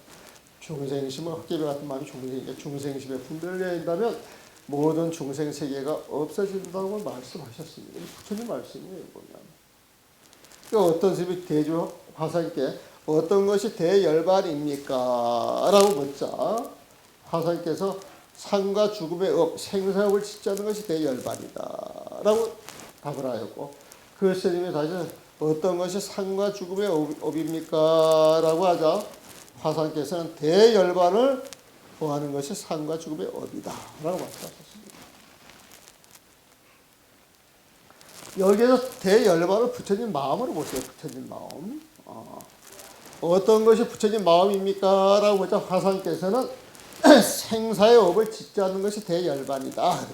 중생심은 헛개비 같은 마음이 중생이니까 중생심의 분별을 여인다면 모든 중생 세계가 없어진다고 말씀하셨습니다. 부처님 말씀이에요, 보면. 그러니까 어떤 스님이 대주 화사님께 어떤 것이 대열반입니까? 라고 묻자, 화사님께서 삶과 죽음의 업, 생사업을 짓자는 것이 대열반이다 라고 답을 하였고, 그 스님이 다시 어떤 것이 삶과 죽음의 업입니까? 라고 하자 화사님께서는 대열반을 구하는 것이 삶과 죽음의 업이다 라고 말씀하셨습니다. 여기에서 대열반을 부처님 마음으로 보세요. 부처님 마음. 어떤 것이 부처님 마음입니까? 라고 보자 화사님께서는 생사의 업을 짓지 않는 것이 대열반이다.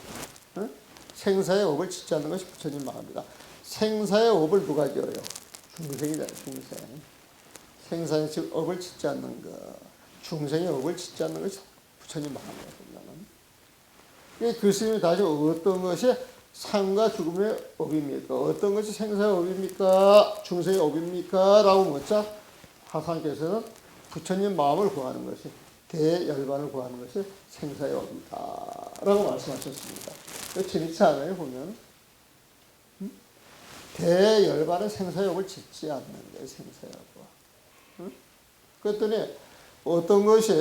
생사의 업을 짓지 않는 것이 부처님 마음이다. 생사의 업을 누가 지어요? 중생이잖아요. 중생. 생사의 업을 짓지 않는 것. 중생의 업을 짓지 않는 것이 부처님 마음이다. 그 스님이 다시 어떤 것이 삶과 죽음의 업입니까? 어떤 것이 생사의 업입니까? 중생의 업입니까? 라고 묻자 화상께서는 부처님 마음을 구하는 것이, 대열반을 구하는 것이 생사의 업이다 라고 말씀하셨습니다. 이거 재밌지 않아요, 보면? 대열반은 생사의 업을 짓지 않는 거예요, 생사의 업을. 그랬더니 어떤 것이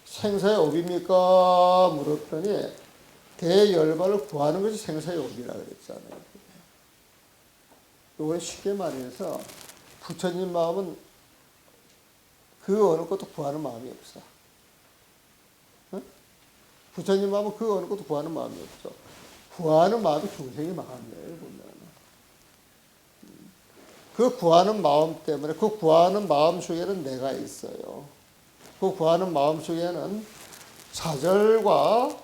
생사의 업입니까? 물었더니 대열반을 구하는 것이 생사의 업이라 그랬잖아요. 이건 쉽게 말해서 부처님 마음은 그 어느 것도 구하는 마음이 없어. 부처님 마음은 그 어느 것도 구하는 마음이 없어. 구하는 마음이 중생의 마음이에요, 보면. 그 구하는 마음 때문에, 그 구하는 마음 속에는 내가 있어요. 그 구하는 마음 속에는 좌절과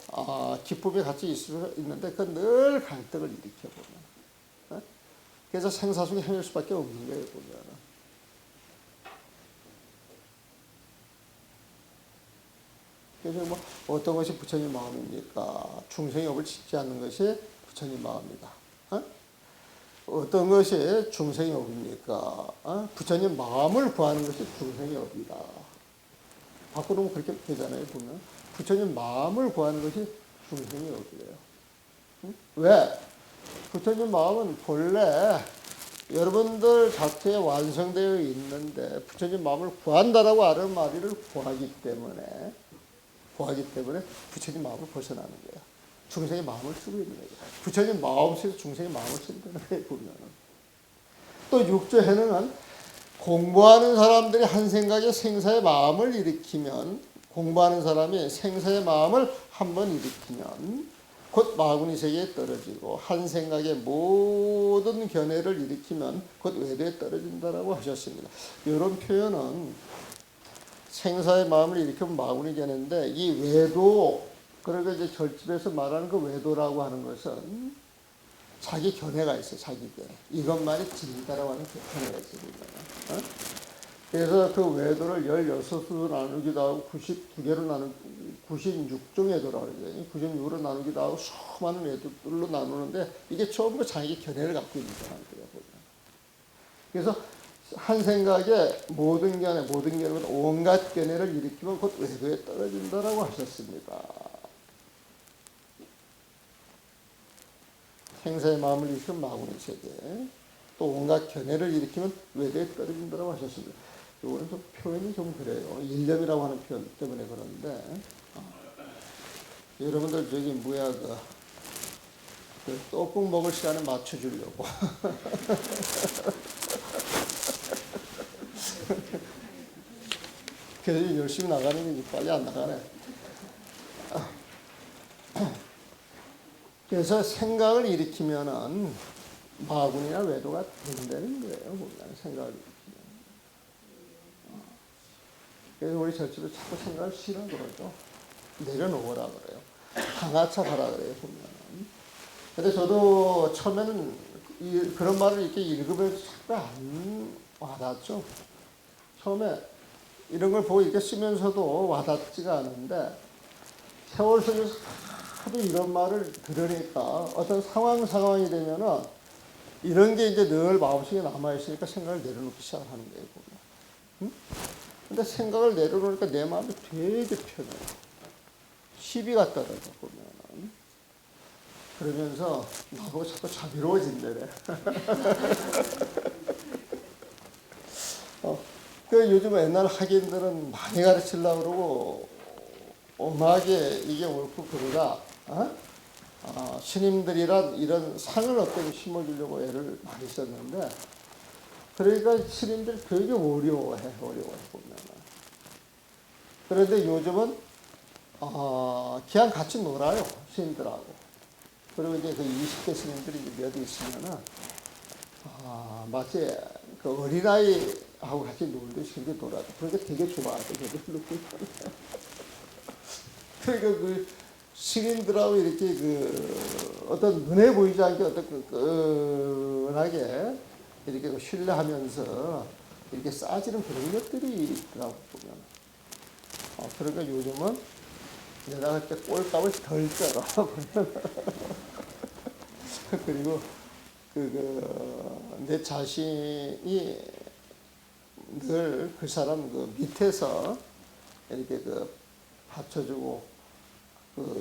기쁨이 같이 있을 수 있는데, 그 늘 갈등을 일으켜보면. 그래서 생사 속에 헤맬 수밖에 없는 거예요, 보면. 그래서 뭐 어떤 것이 부처님 마음입니까? 중생의 업을 짓지 않는 것이 부처님 마음이다. 어떤 것이 중생의 업입니까? 부처님 마음을 구하는 것이 중생의 업이다. 바꾸면 그렇게 되잖아요, 보면. 부처님 마음을 구하는 것이 중생의 업이에요. 왜? 부처님 마음은 본래 여러분들 자체에 완성되어 있는데, 부처님 마음을 구한다라고 하는 말을 구하기 때문에 부처님 마음을 벗어나는 거야. 중생의 마음을 쓰고 있는 거야. 부처님 마음 속에서 중생의 마음을 쓴다는 거예요, 보면. 또 육조해능은 공부하는 사람들이 한 생각에 생사의 마음을 일으키면, 공부하는 사람이 생사의 마음을 한번 일으키면 곧 마구니 세계에 떨어지고, 한 생각에 모든 견해를 일으키면 곧 외도에 떨어진다라고 하셨습니다. 이런 표현은 생사의 마음을 일으키면 마구니 견해인데, 이 외도, 그러니까 이제 절집에서 말하는 그 외도라고 하는 것은 자기 견해가 있어요. 자기 견해. 이것만이 진리다라고 하는 견해가 있습니다. 그래서 그 외도를 16수로 나누기도 하고 92개로 96종의 외도라고 그러죠. 96으로 나누기도 하고 수많은 외도들로 나누는데, 이게 전부 자기 견해를 갖고 있는 거라는 거예요. 그래서 한 생각에 모든 견해는 온갖 견해를 일으키면 곧 외도에 떨어진다라고 하셨습니다. 생사의 마음을 일으키면 마구니 세계, 또 온갖 견해를 일으키면 외도에 떨어진다라고 하셨습니다. 이거는 좀 표현이 좀 그래요. 일념이라고 하는 표현 때문에 그런데 여러분들 저기 뭐야 그 떡국 먹을 시간에 맞춰주려고 그래서 열심히 나가는 게 빨리 안 나가네. 그래서 생각을 일으키면은 마군이나 외도가 된다는 거예요. 보면 생각을 일으키면. 그래서 우리 절집에 자꾸 생각을 쉬라 그러죠. 내려놓으라 그래요. 방아차 가라 그래요. 보면은. 근데 저도 처음에는 그런 말을 이렇게 읽으면 자꾸 안 와닿죠. 처음에 이런 걸 보고 이렇게 쓰면서도 와닿지가 않은데 세월 속에서 하도 이런 말을 들으니까 어떤 상황이 되면은 이런 게 이제 늘 마음속에 남아있으니까 생각을 내려놓기 시작하는 거예요. 보면. 응? 근데 생각을 내려놓으니까 내 마음이 되게 편해요. 시비가 떨어져 보면은. 그러면서 나보고 자꾸 자비로워진대래. 그 요즘 옛날 학인들은 많이 가르치려고 그러고 엄하게 이게 옳고 그러다 스님들이란 이런 상을 어떻게 심어주려고 애를 많이 썼는데 그러니까 스님들 되게 어려워해 보면은. 그런데 요즘은 그냥 같이 놀아요 스님들하고. 그리고 이제 그 20대 스님들이 몇 있으면은 마치 그 어린아이하고 같이 놀듯이 그렇게 놀아요. 그러니까 되게 좋아하죠. 그러니까 그 시민들하고 이렇게 그 어떤 눈에 보이지 않게 어떤 끈끈하게 이렇게 신뢰하면서 이렇게 싸지는 그런 것들이 있더라고 보면. 그러니까 요즘은 내가 이렇게 꼴값을 덜 쩔어. 그리고 내 자신이 늘 그 사람 그 밑에서 이렇게 받쳐주고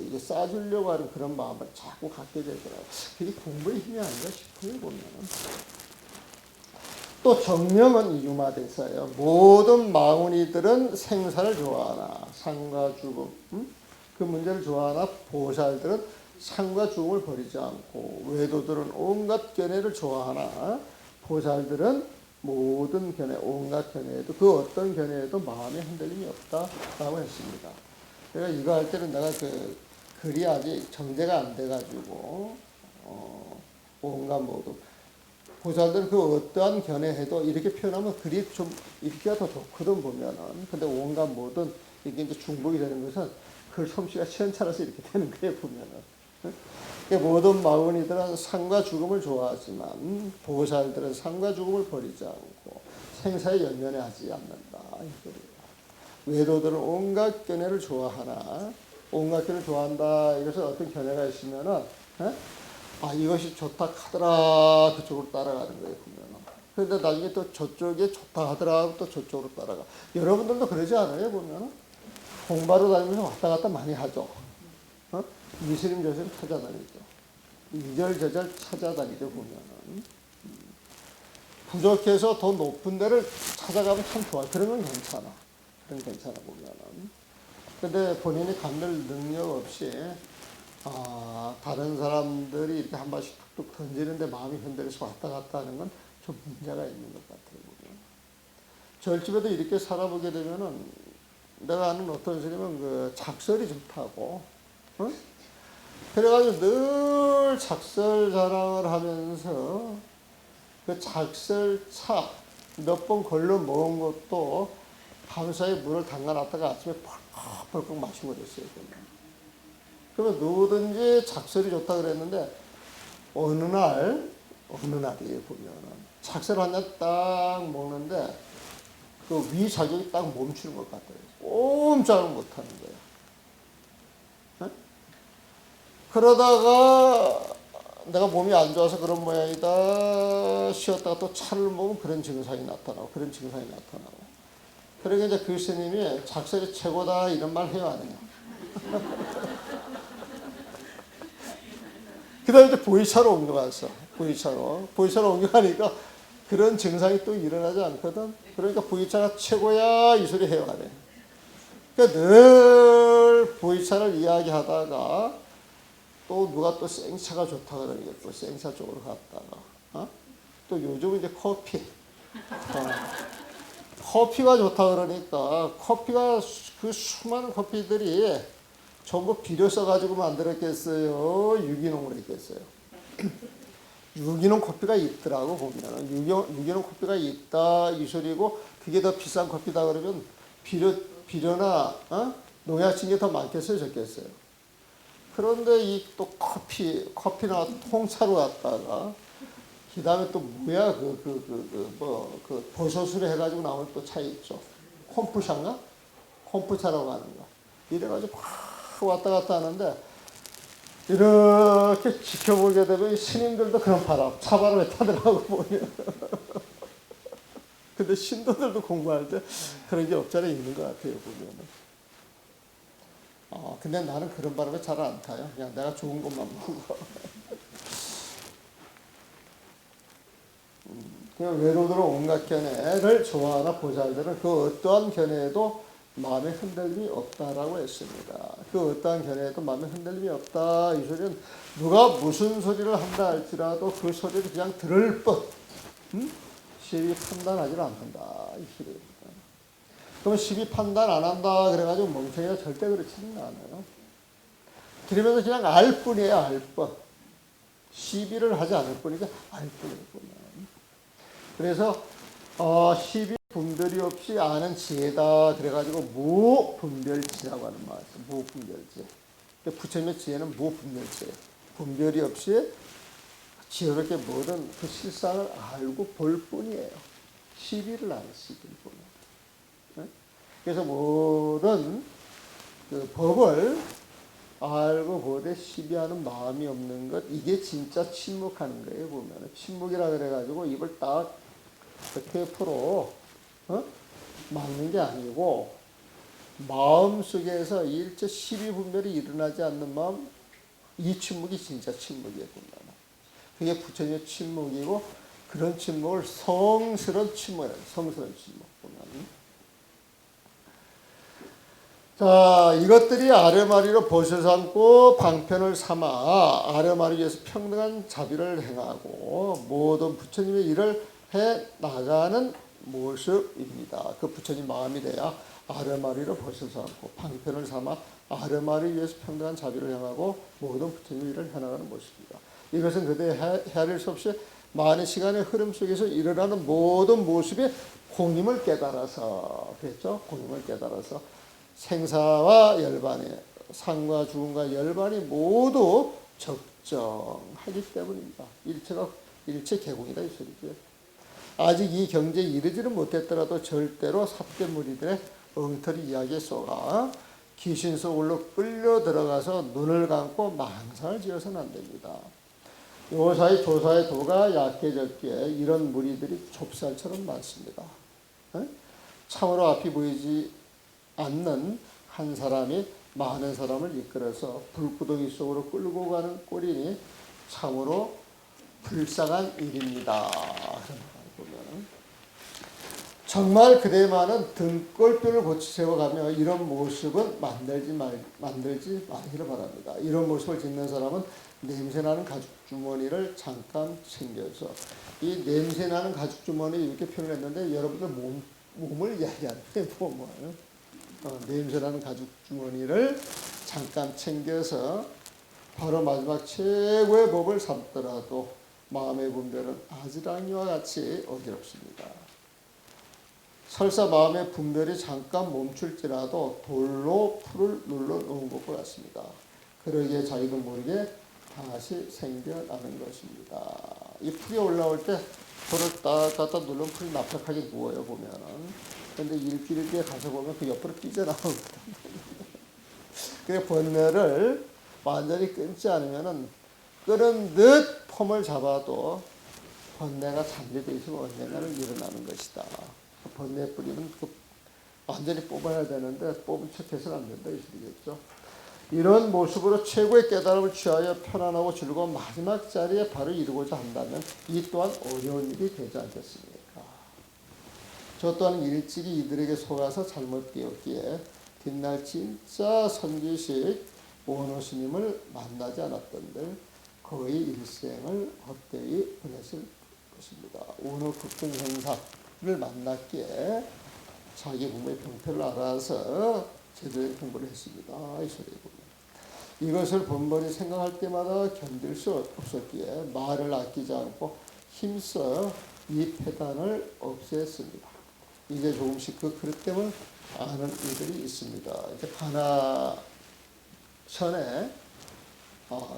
이게 쌓아주려고 하는 그런 마음을 자꾸 갖게 되더라고요. 그게 공부의 힘이 아닌가 싶어요, 보면은. 또 정명은 이유마대사예요. 모든 망운이들은 생사를 좋아하나, 상과 죽음, 그 문제를 좋아하나, 보살들은 상과 죽음을 버리지 않고, 외도들은 온갖 견해를 좋아하나, 보살들은 모든 견해, 온갖 견해에도 그 어떤 견해에도 마음의 흔들림이 없다라고 했습니다. 내가 이거 할 때는 내가 글이 아직 정제가 안 돼가지고 온갖 모든 보살들은 그 어떠한 견해해도 이렇게 표현하면 글이 좀 읽기가 더 좋거든 보면은. 근데 온갖 모든 이게 이제 중복이 되는 것은 글 솜씨가 시원찮아서 이렇게 되는 거예요 보면은. 모든 마흔이들은 상과 죽음을 좋아하지만 보살들은 상과 죽음을 버리지 않고 생사에 연연하지 않는다. 외도들은 온갖 견해를 좋아하나, 온갖 견해를 좋아한다. 이것은 어떤 견해가 있으면은, 이것이 좋다 하더라. 그쪽으로 따라가는 거예요, 보면은. 그런데 나중에 또 저쪽에 좋다 하더라. 또 저쪽으로 따라가. 여러분들도 그러지 않아요, 보면은? 공부하러 다니면서 왔다 갔다 많이 하죠. 이스림 저스림 찾아다니죠. 이절저절 찾아다니죠, 보면은. 부족해서 더 높은 데를 찾아가면 참 좋아. 그러면 괜찮아. 그건 괜찮아, 보면은. 근데 본인이 감별 능력 없이, 다른 사람들이 이렇게 한 발씩 툭툭 던지는데 마음이 흔들려서 왔다 갔다 하는 건 좀 문제가 있는 것 같아요, 보면. 절집에도 이렇게 살아보게 되면은, 내가 아는 어떤 스님은 작설이 좋다고, 그래가지고 늘 작설 자랑을 하면서 그 작설차 몇 번 걸러 먹은 것도 밤사이에 물을 담가놨다가 아침에 펄컥펄컥 마시고 그랬어요. 그러면 누구든지 작설이 좋다 그랬는데 어느 날이에요 보면은 작설 한 잔 딱 먹는데 그 위 자극이 딱 멈추는 것 같아요. 꼼짝을 못하는 거예요. 그러다가 내가 몸이 안 좋아서 그런 모양이다. 쉬었다가 또 차를 먹으면 그런 증상이 나타나고, 그런 증상이 나타나고. 그러니까 이제 그 스님이 작설이 최고다 이런 말 해요, 안 해요? 그 다음에 이제 보이차로 옮겨갔어. 보이차로 옮겨가니까 그런 증상이 또 일어나지 않거든. 그러니까 보이차가 최고야 이 소리 해요, 안 해요? 그러니까 늘 보이차를 이야기하다가 또 누가 또 생차가 좋다 그러니까 또 생차 쪽으로 갔다가 또 요즘은 이제 커피. 커피가 좋다 그러니까 커피가 그 수많은 커피들이 전부 비료 써가지고 만들었겠어요? 유기농으로 했겠어요? 유기농 커피가 있더라고 보면 유기농 커피가 있다 이 소리고 그게 더 비싼 커피다 그러면 비료나 농약 친 게 더 많겠어요 적겠어요? 그런데 이 또 커피나 통차로 갔다가 그 다음에 또 뭐야 그 버섯으로 해가지고 나오는 또 차 있죠. 콤푸샤인가? 콤푸차라고 하는 거. 이래가지고 막 왔다 갔다 하는데 이렇게 지켜보게 되면 스님들도 그런 차바람에 타더라고 보면. 근데 신도들도 공부할 때 그런 게 없잖아요. 있는 것 같아요 보면은. 근데 나는 그런 바람에 잘 안 타요. 그냥 내가 좋은 것만 먹어. 그냥 외로들은 온갖 견해를 좋아하나 보살들은 그 어떠한 견해에도 마음에 흔들림이 없다라고 했습니다. 그 어떠한 견해에도 마음에 흔들림이 없다. 이 소리는 누가 무슨 소리를 한다 할지라도 그 소리를 그냥 들을 뿐 시비 판단하지를 않는다. 이 소리입니다. 그럼 시비 판단 안 한다 그래가지고 멍청이가 절대 그렇지는 않아요. 들으면서 그냥 알 뿐이에요. 알 뿐. 시비를 하지 않을 뿐이니까 알 뿐이에요. 그래서 시비 분별이 없이 아는 지혜다 그래가지고 무분별지라고 하는 말이에요. 무분별지. 부처님의 지혜는 무분별지예요. 분별이 없이 지혜롭게 모든 그 실상을 알고 볼 뿐이에요. 시비를 안 해요. 시비를 보면. 네? 그래서 모든 그 법을 알고 보되 시비하는 마음이 없는 것 이게 진짜 침묵하는 거예요. 보면 침묵이라 그래가지고 입을 딱 그렇게 풀어 막는 게 아니고 마음속에서 일체 시비분별이 일어나지 않는 마음 이 침묵이 진짜 침묵이에요. 보면 그게 부처님의 침묵이고 그런 침묵을 성스러운 침묵이에요. 성스러운 침묵 보면 자, 이것들이 아르마리로 벗을 삼고 방편을 삼아 아르마리 위해서 평등한 자비를 행하고 모든 부처님의 일을 해 나가는 모습입니다. 그 부처님 마음이 돼야 아르마리로 벗을 삼고 방편을 삼아 아르마리 위해서 평등한 자비를 행하고 모든 부처님의 일을 해 나가는 모습입니다. 이것은 그대의 헤아릴 수 없이 많은 시간의 흐름 속에서 일어나는 모든 모습의 공임을 깨달아서 그랬죠? 공임을 깨달아서 생사와 열반이 상과 죽음과 열반이 모두 적정하기 때문입니다. 일체 개공이다 이 소리죠. 아직 이 경지에 이르지는 못했더라도 절대로 삿대무리들의 엉터리 이야기에 속아 귀신 속으로 끌려 들어가서 눈을 감고 망상을 지어서는 안 됩니다. 요사이 조사의 도가 약해졌기에 이런 무리들이 좁쌀처럼 많습니다. 참으로 앞이 보이지 않는 한 사람이 많은 사람을 이끌어서 불구덩이 속으로 끌고 가는 꼴이니 참으로 불쌍한 일입니다. 정말 그대만은 등골뼈를 고치 세워가며 이런 모습은 만들지 마시기를 바랍니다. 이런 모습을 짓는 사람은 냄새나는 가죽주머니를 잠깐 챙겨서 이 냄새나는 가죽주머니 이렇게 표현했는데 여러분들 몸을 이야기하는데 몸을 냄새나는 가죽주머니를 잠깐 챙겨서 바로 마지막 최고의 법을 삼더라도 마음의 분별은 아지랑이와 같이 어지럽습니다. 설사 마음의 분별이 잠깐 멈출지라도 돌로 풀을 눌러놓은 것과 같습니다. 그러기에 자기도 모르게 다시 생겨나는 것입니다. 이 풀이 올라올 때 돌을 딱 갖다 누르면 풀이 납작하게 누워요 보면은. 근데 일길에 가서 보면 그 옆으로 삐져나오거든요. 그 번뇌를 완전히 끊지 않으면은 이끄는 듯 폼을 잡아도 번뇌가 잠재되어 있으면 언젠가는 일어나는 것이다. 번뇌 뿌리는 완전히 뽑아야 되는데 뽑은 척해서는 안 된다 이 소리겠죠. 이런 모습으로 최고의 깨달음을 취하여 편안하고 즐거운 마지막 자리에 바로 이루고자 한다면 이 또한 어려운 일이 되지 않겠습니까? 저 또한 일찍이 이들에게 속아서 잘못되었기에 뒷날 진짜 선지식 오노 스님을 만나지 않았던들 거의 일생을 헛되이 보냈을 것입니다. 오노 극등현사를 만났기에 자기 부모의 병태를 알아서 제대로 공부를 했습니다. 이 소리에 보면. 이것을 번번이 생각할 때마다 견딜 수 없었기에 말을 아끼지 않고 힘써 이 폐단을 없앴습니다. 이제 조금씩 그 그릇됨을 아는 이들이 있습니다. 이제 가나션에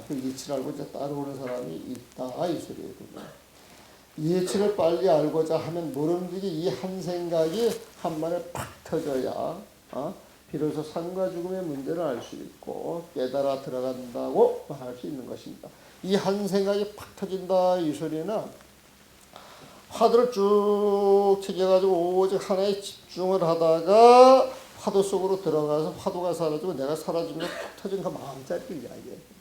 그 이치를 알고 이제 따라오는 사람이 있다. 이 소리에 보면. 이 이치를 빨리 알고자 하면 모름지기 이 한 생각이 한 번에 팍 터져야 비로소 삶과 죽음의 문제를 알 수 있고 깨달아 들어간다고 말할 수 있는 것입니다. 이 한 생각이 팍 터진다 이 소리는 화두를 쭉 챙겨가지고 오직 하나에 집중을 하다가 화두 속으로 들어가서 화두가 사라지고 내가 사라지면서 툭 터진 그 마음자리를 이야기해요.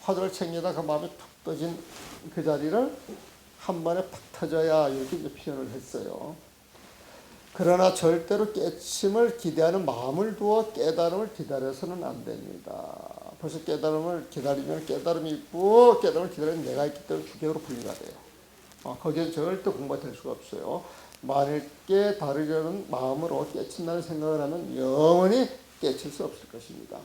화두를 챙기다 그 마음이 툭 터진 그 자리를 한 번에 팍 터져야 이렇게 이제 표현을 했어요. 그러나 절대로 깨침을 기대하는 마음을 두어 깨달음을 기다려서는 안 됩니다. 벌써 깨달음을 기다리면 깨달음이 있고 깨달음을 기다리는 내가 있기 때문에 주격으로 분리가 돼요. 거기에 절대 공부가 될 수가 없어요. 만일 깨달으려는 마음으로 깨친다는 생각을 하면 영원히 깨칠 수 없을 것입니다.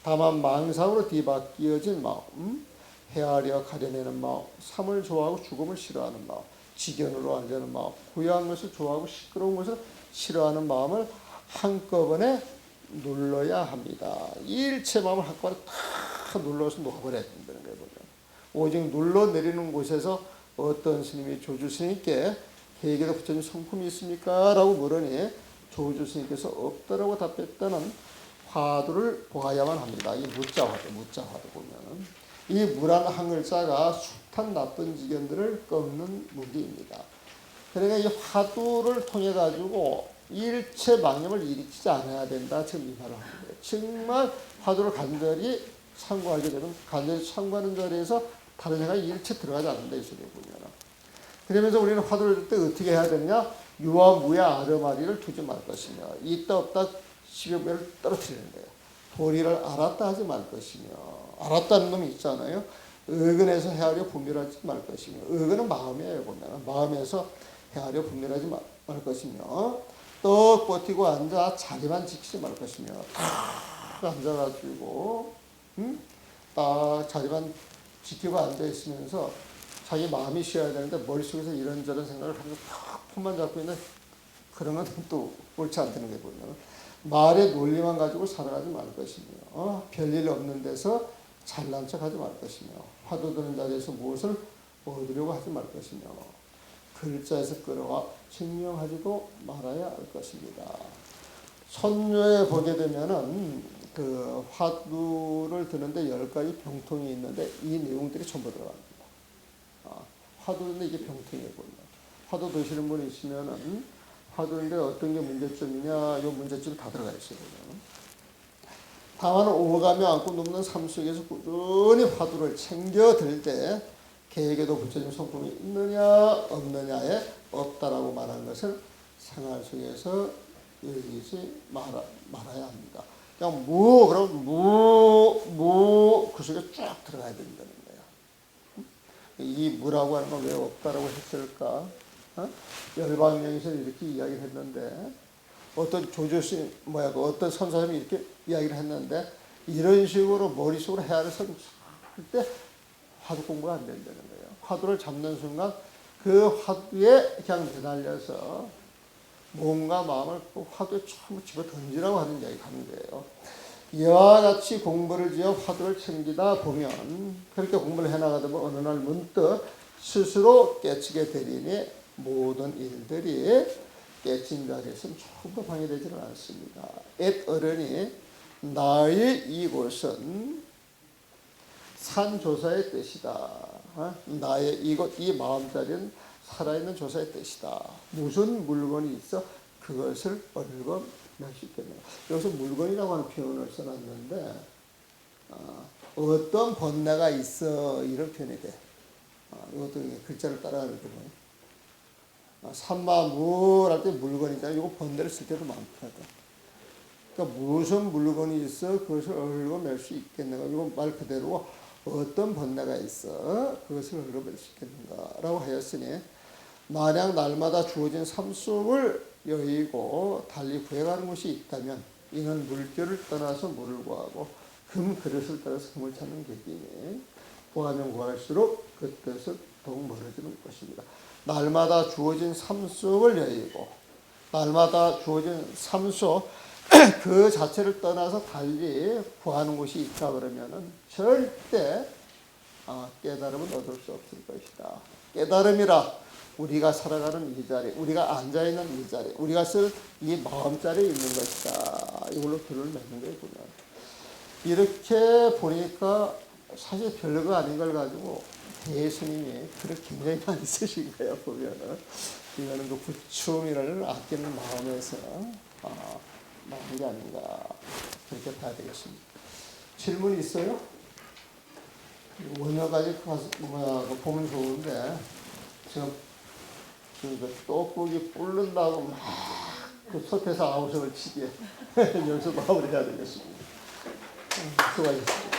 다만 망상으로 뒤바뀌어진 마음, 헤아려 가려내는 마음, 삶을 좋아하고 죽음을 싫어하는 마음, 지견으로 앉는 마음, 고요한 것을 좋아하고 시끄러운 것을 싫어하는 마음을 한꺼번에 눌러야 합니다. 일체 마음을 한꺼번에 다 눌러서 놓아버려야 된다는 거예요. 오직 눌러내리는 곳에서 어떤 스님이 조주 스님께 계획에다 붙여진 성품이 있습니까? 라고 물으니 조주 스님께서 없다라고 답했다는 화두를 보아야만 합니다. 이 무자화두 보면 이 무란 한 글자가 숱한 나쁜 지견들을 꺾는 무기입니다. 그러니까 이 화두를 통해 가지고 일체 망념을 일으키지 않아야 된다. 지금 이 말을 하는 거예요. 정말 화두를 간절히 참고하게 되면 간절히 참고하는 자리에서 다른 생각이 일체 들어가지 않는다. 이 소리에 보면. 그러면서 우리는 화두를 들 때 어떻게 해야 되느냐? 유와 무야 아르마리를 두지 말 것이며 있다 없다 십여배를 떨어뜨리는 거예요. 도리를 알았다 하지 말 것이며 알았다는 놈이 있잖아요. 의근에서 헤아려 분별하지 말 것이며 의근은 마음이에요. 보면 마음에서 헤아려 분별하지 말 것이며 떡 버티고 앉아 자리만 지키지 말 것이며 딱 앉아가지고 딱 자리만 지키고 앉아 있으면서 자기 마음이 쉬어야 되는데 머릿속에서 이런저런 생각을 하면서 팍 폰만 잡고 있는 그런 건 또 옳지 않다는 게 보면 말의 논리만 가지고 살아가지 말 것이며 별일 없는 데서 잘난 척하지 말 것이며 화두 드는 자리에서 무엇을 얻으려고 하지 말 것이며 글자에서 끌어와 증명하지도 말아야 할 것입니다. 선녀에 보게 되면은 그 화두를 드는데 10가지 병통이 있는데 이 내용들이 전부 들어갑니다. 화두인데 이게 병통이거든요. 화두 드시는 분이 있으면은 화두인데 어떤 게 문제점이냐, 이 문제점이 다 들어가 있어요. 다만 오가며 안고 눕는 삶 속에서 꾸준히 화두를 챙겨 들 때 계획에도 붙여진 성품이 있느냐 없느냐에 없다라고 말하는 것을 생활 속에서 여기지 말아야 합니다. 그냥 그럼 그 속에 쫙 들어가야 된다는 거예요. 이 무라고 하는 건 왜 없다라고 했을까? 열방명에서 이렇게 이야기를 했는데 어떤 조조씨 어떤 선사님이 이렇게 이야기를 했는데 이런 식으로 머릿속으로 헤아려서 할 때 화두 공부가 안 된다는 거예요. 화두를 잡는 순간 그 화두에 그냥 매달려서 몸과 마음을 그 화두에 전부 집어 던지라고 하는 이야기가 하는 거예요. 이와 같이 공부를 지어 화두를 챙기다 보면 그렇게 공부를 해나가다 보면 어느 날 문득 스스로 깨치게 되리니 모든 일들이 깨친 자리에서는 조금도 방해되지는 않습니다. 옛 어른이 나의 이곳은 산조사의 뜻이다. 나의 이 마음자리는 살아있는 조사의 뜻이다. 무슨 물건이 있어? 그것을 얽어맬 수 있겠네요. 여기서 물건이라고 하는 표현을 써놨는데 어떤 번뇌가 있어 이런 표현이 돼. 이것도 글자를 따라가는 거예요. 삼마물 할 때 물건이잖아요. 이거 번뇌를 쓸 때도 많거든. 그러니까 무슨 물건이 있어 그것을 얽어낼 수 있겠는가. 이거 말 그대로 어떤 번뇌가 있어 그것을 얽어낼 수 있겠는가라고 하였으니 만약 날마다 주어진 삶 속을 여의고 달리 구해가는 것이 있다면 이는 물결을 떠나서 물을 구하고 금 그릇을 따라서 금을 찾는 객이니 구하면 구할수록 그 뜻은 더욱 멀어지는 것입니다. 날마다 주어진 삶 속을 여의고 날마다 주어진 삶 속 그 자체를 떠나서 달리 구하는 것이 있다 그러면은 절대 깨달음은 얻을 수 없을 것이다. 깨달음이라 우리가 살아가는 이 자리, 우리가 앉아있는 이 자리, 우리가 쓸 이 마음자리에 있는 것이다. 이걸로 결론을 맺는 거예요, 보면. 이렇게 보니까 사실 별거 아닌 걸 가지고 예수님이 글을 굉장히 많이 쓰신 거예요, 보면은. 이거는 그 부추미를 아끼는 마음에서 나온 게 아닌가. 그렇게 봐야 되겠습니다. 질문 있어요? 원어까지 보면 좋은데, 지금 그 떡국이 불른다고 막그 솥에서 아우성을 치게 여기서 마무리해야 되겠습니다. 수고하셨습니다.